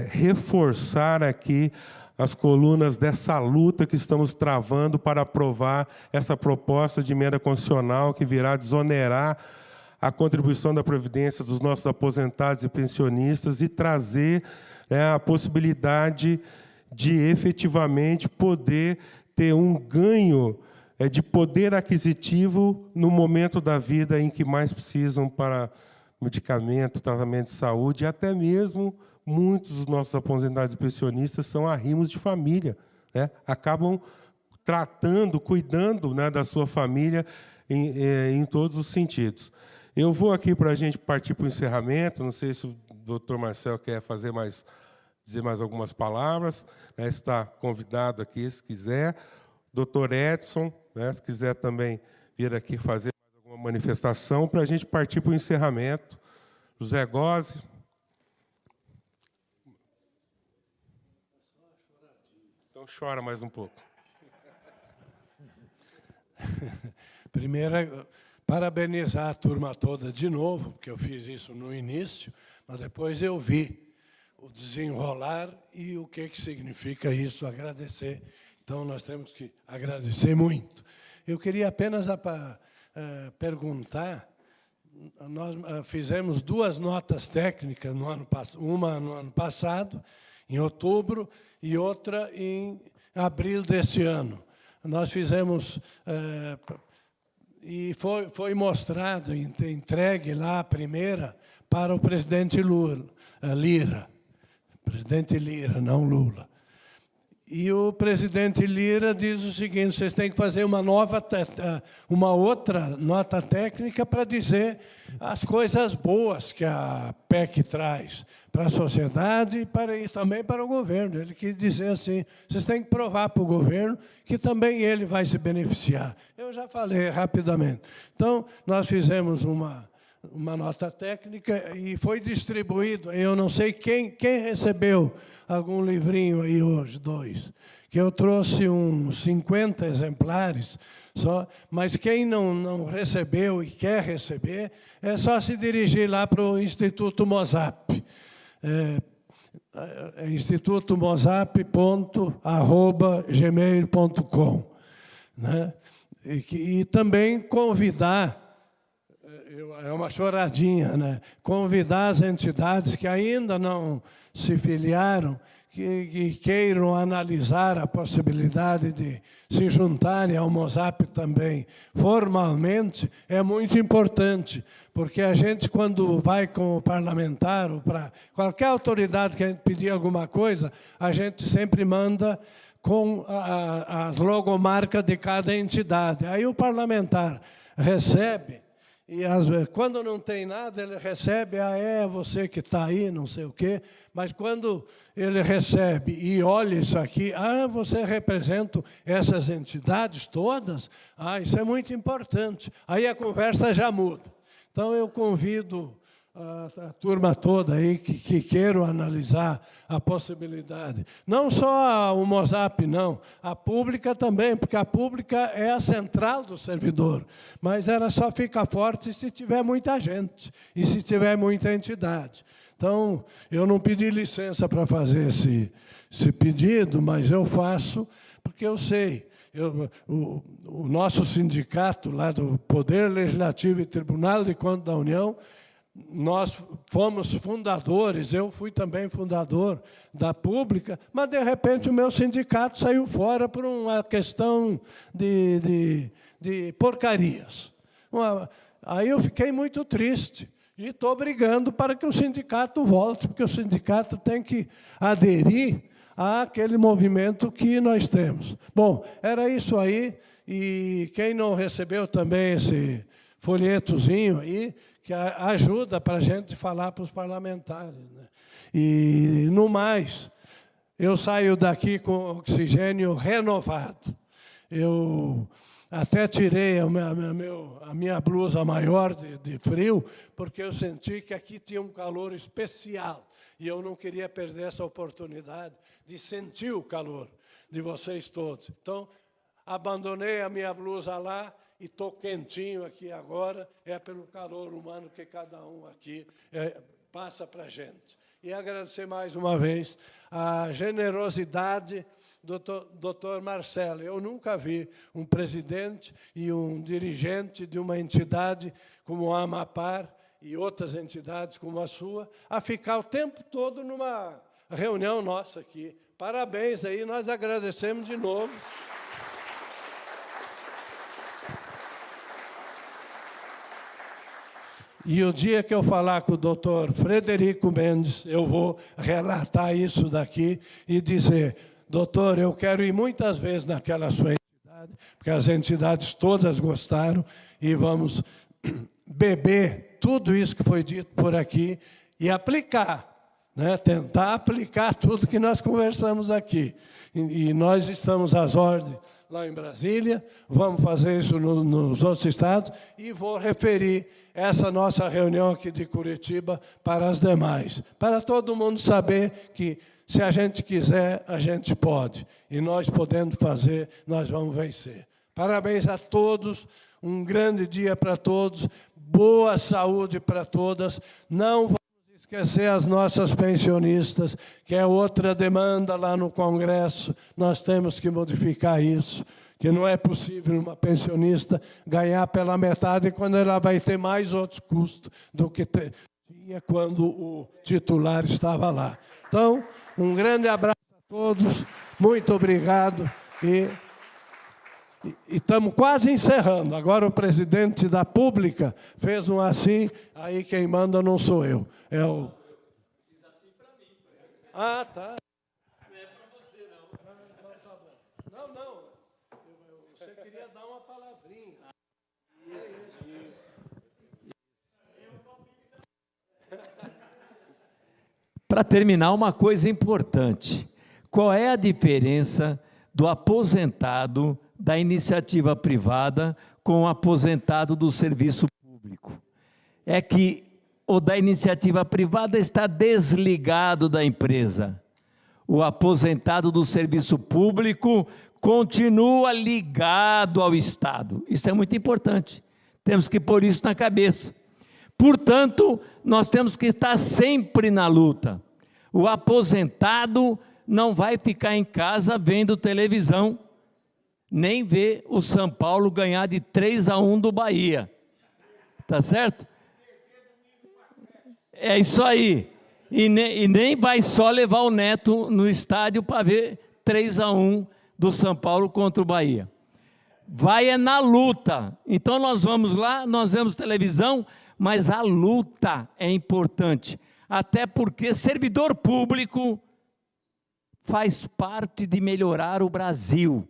reforçar aqui as colunas dessa luta que estamos travando para aprovar essa proposta de emenda constitucional que virá desonerar a contribuição da Previdência dos nossos aposentados e pensionistas e trazer, né, a possibilidade de efetivamente poder ter um ganho de poder aquisitivo no momento da vida em que mais precisam para medicamento, tratamento de saúde, e até mesmo muitos dos nossos aposentados e pensionistas são arrimos de família, né? Acabam tratando, cuidando, né, da sua família em todos os sentidos. Eu vou aqui para a gente partir para o encerramento, não sei se o doutor Marcel quer dizer mais algumas palavras, né? Está convidado aqui, se quiser. Doutor Edson, né, se quiser também vir aqui fazer mais alguma manifestação, para a gente partir para o encerramento. José Gozzi. Então, chora mais um pouco. Primeiro, parabenizar a turma toda de novo, porque eu fiz isso no início, mas depois eu vi o desenrolar e o que significa isso, agradecer. Então, nós temos que agradecer muito. Eu queria apenas perguntar, nós fizemos 2 notas técnicas, uma no ano passado, em outubro, e outra em abril deste ano. Nós fizemos, e foi mostrado, entregue lá a primeira para o presidente Lira. Presidente Lira, não Lula. E o presidente Lira diz o seguinte: vocês têm que fazer uma outra nota técnica para dizer as coisas boas que a PEC traz para a sociedade e também para o governo. Ele quis dizer assim: vocês têm que provar para o governo que também ele vai se beneficiar. Eu já falei rapidamente. Então, nós fizemos uma nota técnica e foi distribuído. Eu não sei quem recebeu algum livrinho aí hoje, 2, que eu trouxe uns 50 exemplares só, mas quem não recebeu e quer receber, é só se dirigir lá para o Instituto Mozap. institutomozap.gmail.com, né? E também convidar, é uma choradinha, né? Convidar as entidades que ainda não se filiaram, que queiram analisar a possibilidade de se juntarem ao Mozap também formalmente, é muito importante, porque a gente, quando vai com o parlamentar, ou para qualquer autoridade que a gente pedir alguma coisa, a gente sempre manda com as logomarcas de cada entidade. Aí o parlamentar recebe, e quando não tem nada, ele recebe, é você que está aí, não sei o quê, mas quando ele recebe e olha isso aqui, você representa essas entidades todas? Isso é muito importante. Aí a conversa já muda. Então, eu convido a turma toda aí que queiram analisar a possibilidade. Não só o Mozap, não. A pública também, porque a pública é a central do servidor. Mas ela só fica forte se tiver muita gente e se tiver muita entidade. Então, eu não pedi licença para fazer esse pedido, mas eu faço porque eu sei. O nosso sindicato, lá do Poder Legislativo e Tribunal de Contas da União, nós fomos fundadores, eu fui também fundador da pública, mas, de repente, o meu sindicato saiu fora por uma questão de porcarias. Aí eu fiquei muito triste e estou brigando para que o sindicato volte, porque o sindicato tem que aderir àquele movimento que nós temos. Bom, era isso aí, e quem não recebeu também esse folhetozinho aí, que ajuda para a gente falar para os parlamentares, né? E, no mais, eu saio daqui com oxigênio renovado. Eu até tirei a minha blusa maior de frio, porque eu senti que aqui tinha um calor especial, e eu não queria perder essa oportunidade de sentir o calor de vocês todos. Então, abandonei a minha blusa lá, e estou quentinho aqui agora, é pelo calor humano que cada um aqui passa para a gente. E agradecer mais uma vez a generosidade do Dr. Marcelo. Eu nunca vi um presidente e um dirigente de uma entidade como a Amapar e outras entidades como a sua, a ficar o tempo todo numa reunião nossa aqui. Parabéns aí, nós agradecemos de novo. E o dia que eu falar com o doutor Frederico Mendes, eu vou relatar isso daqui e dizer: doutor, eu quero ir muitas vezes naquela sua entidade, porque as entidades todas gostaram, e vamos beber tudo isso que foi dito por aqui e aplicar, né? Tentar aplicar tudo que nós conversamos aqui. E nós estamos às ordens lá em Brasília, vamos fazer isso nos outros estados, e vou referir essa nossa reunião aqui de Curitiba para as demais, para todo mundo saber que, se a gente quiser, a gente pode. E nós, podendo fazer, nós vamos vencer. Parabéns a todos, um grande dia para todos, boa saúde para todas. Não vamos esquecer as nossas pensionistas, que é outra demanda lá no Congresso. Nós temos que modificar isso, que não é possível uma pensionista ganhar pela metade quando ela vai ter mais outros custos do que tinha quando o titular estava lá. Então, um grande abraço a todos, muito obrigado. E estamos quase encerrando. Agora o presidente da Pública fez um assim, aí quem manda não sou eu. É o... Fiz assim para mim. Ah, tá. Não é para você, não. Não. Você queria dar uma palavrinha. Isso. Para terminar, uma coisa importante. Qual é a diferença do aposentado da iniciativa privada com o aposentado do serviço público? É que o da iniciativa privada está desligado da empresa. O aposentado do serviço público continua ligado ao Estado. Isso é muito importante. Temos que pôr isso na cabeça. Portanto, nós temos que estar sempre na luta. O aposentado não vai ficar em casa vendo televisão, nem ver o São Paulo ganhar de 3-1 do Bahia. Tá certo? É isso aí. E nem vai só levar o neto no estádio para ver 3-1 do São Paulo contra o Bahia. Vai é na luta. Então nós vamos lá, nós vemos televisão, mas a luta é importante. Até porque servidor público faz parte de melhorar o Brasil,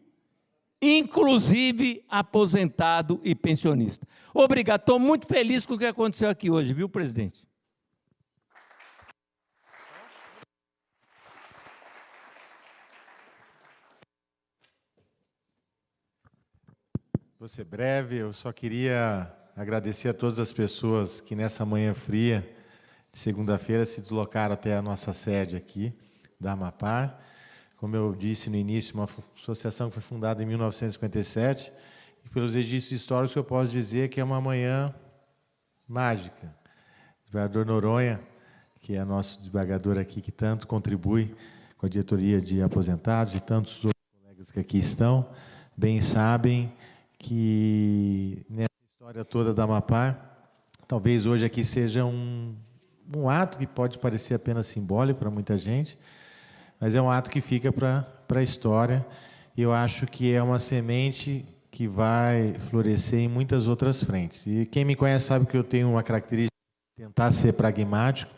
inclusive aposentado e pensionista. Obrigado, estou muito feliz com o que aconteceu aqui hoje, viu, presidente? Vou ser breve, eu só queria agradecer a todas as pessoas que nessa manhã fria de segunda-feira se deslocaram até a nossa sede aqui, da Amapar. Como eu disse no início, uma associação que foi fundada em 1957, e pelos registros históricos eu posso dizer que é uma manhã mágica. O desembargador Noronha, que é nosso desembargador aqui, que tanto contribui com a diretoria de aposentados e tantos outros colegas que aqui estão, bem sabem que nessa história toda da Amapar, talvez hoje aqui seja um ato que pode parecer apenas simbólico para muita gente, mas é um ato que fica para a história, e eu acho que é uma semente que vai florescer em muitas outras frentes. E quem me conhece sabe que eu tenho uma característica de tentar ser pragmático,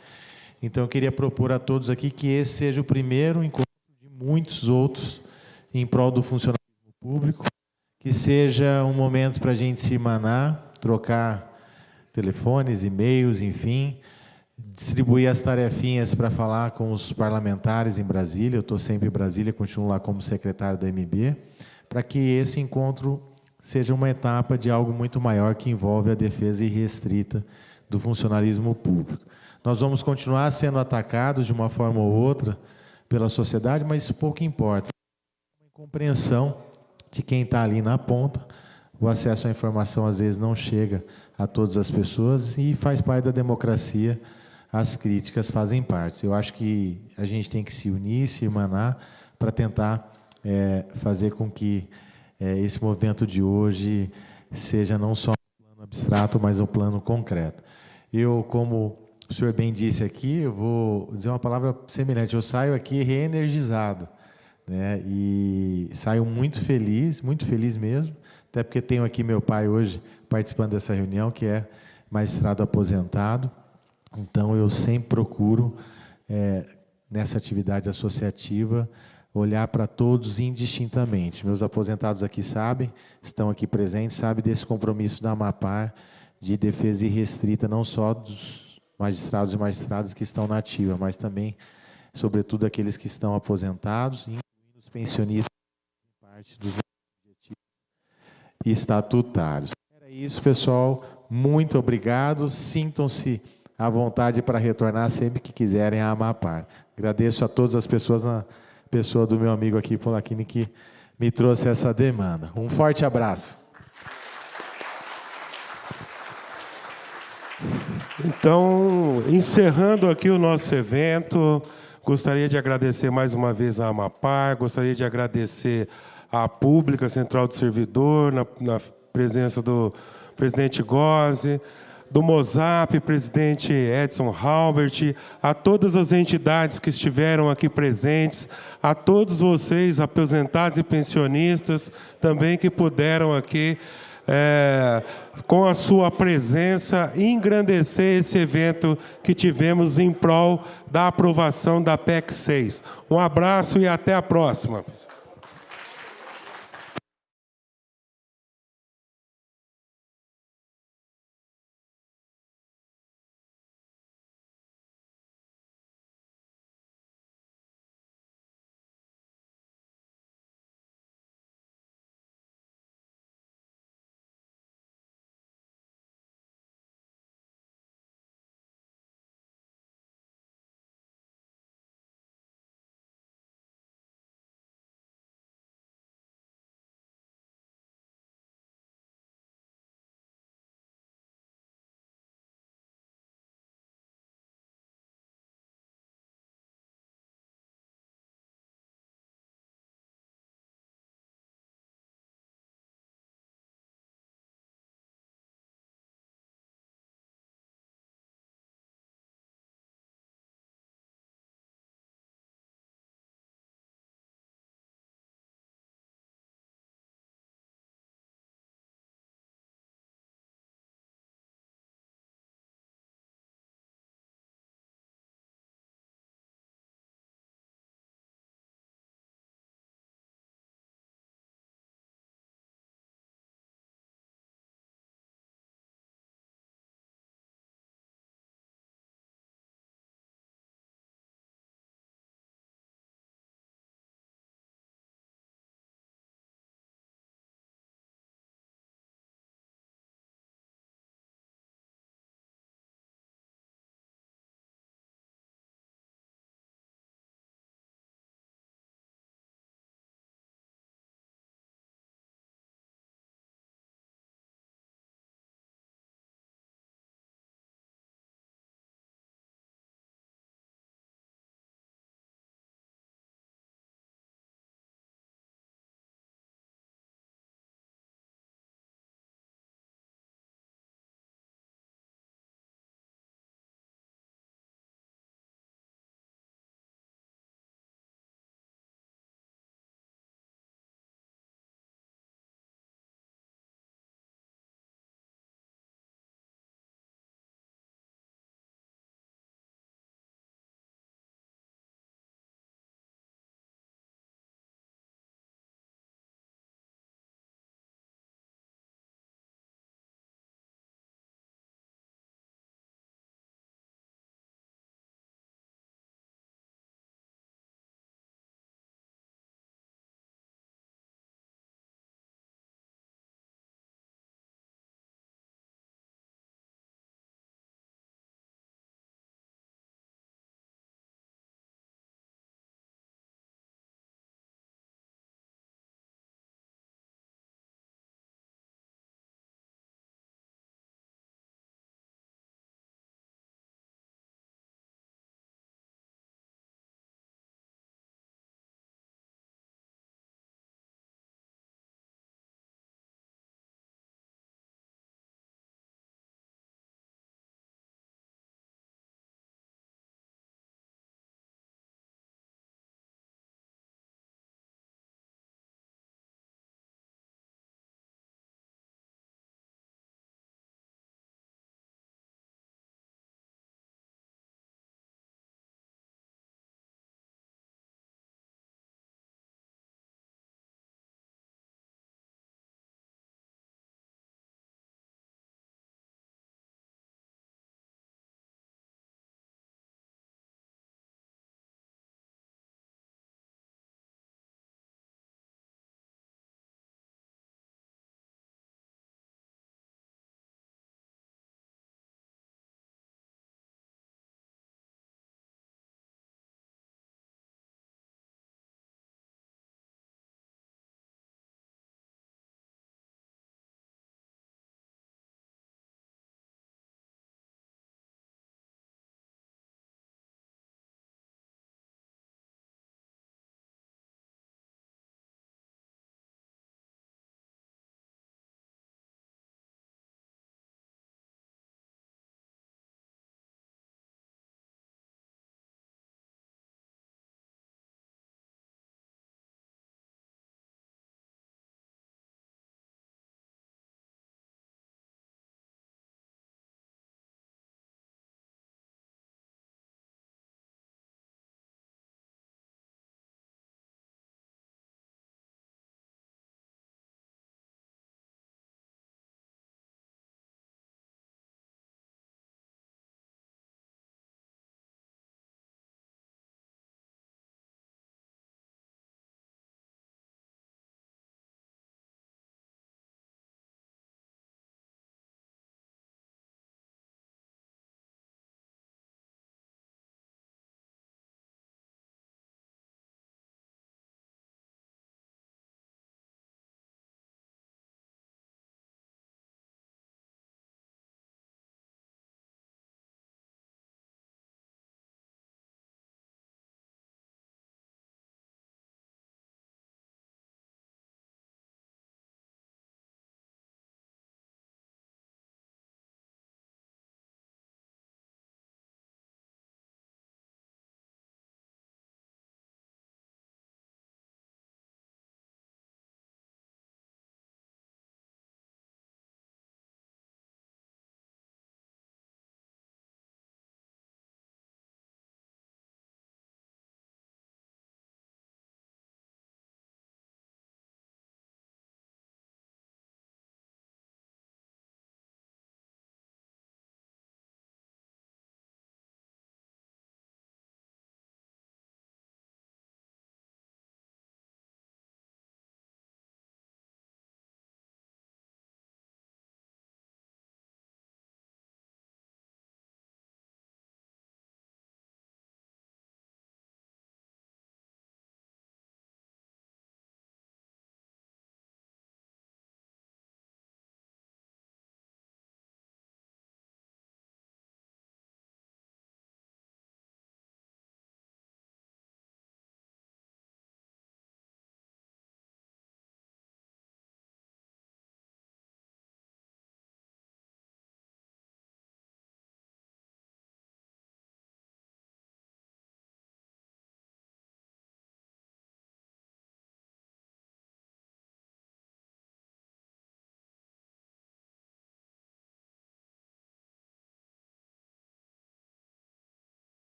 então eu queria propor a todos aqui que esse seja o primeiro encontro de muitos outros em prol do funcionalismo público, que seja um momento para a gente se irmanar, trocar telefones, e-mails, enfim, distribuir as tarefinhas para falar com os parlamentares em Brasília. Eu estou sempre em Brasília, continuo lá como secretário da MB, para que esse encontro seja uma etapa de algo muito maior que envolve a defesa irrestrita do funcionalismo público. Nós vamos continuar sendo atacados de uma forma ou outra pela sociedade, mas isso pouco importa. Uma compreensão de quem está ali na ponta. O acesso à informação às vezes não chega a todas as pessoas e faz parte da democracia. As críticas fazem parte. Eu acho que a gente tem que se unir, se irmanar, para tentar fazer com que esse movimento de hoje seja não só um plano abstrato, mas um plano concreto. Eu, como o senhor bem disse aqui, eu vou dizer uma palavra semelhante. Eu saio aqui reenergizado, né? E saio muito feliz mesmo, até porque tenho aqui meu pai hoje participando dessa reunião, que é magistrado aposentado. Então, eu sempre procuro, nessa atividade associativa, olhar para todos indistintamente. Meus aposentados aqui sabem, estão aqui presentes, sabem desse compromisso da Amapar de defesa irrestrita, não só dos magistrados e magistradas que estão na ativa, mas também, sobretudo, aqueles que estão aposentados, incluindo os pensionistas, parte dos objetivos estatutários. Era isso, pessoal. Muito obrigado. Sintam-se à vontade para retornar sempre que quiserem a Amapar. Agradeço a todas as pessoas, na pessoa do meu amigo aqui, Polacchini, que me trouxe essa demanda. Um forte abraço. Então, encerrando aqui o nosso evento, gostaria de agradecer mais uma vez a Amapar, gostaria de agradecer à Pública, Central do Servidor, na presença do presidente Gozzi, do Mozap, presidente Edson Halbert, a todas as entidades que estiveram aqui presentes, a todos vocês, aposentados e pensionistas, também que puderam aqui, com a sua presença, engrandecer esse evento que tivemos em prol da aprovação da PEC 6. Um abraço e até a próxima.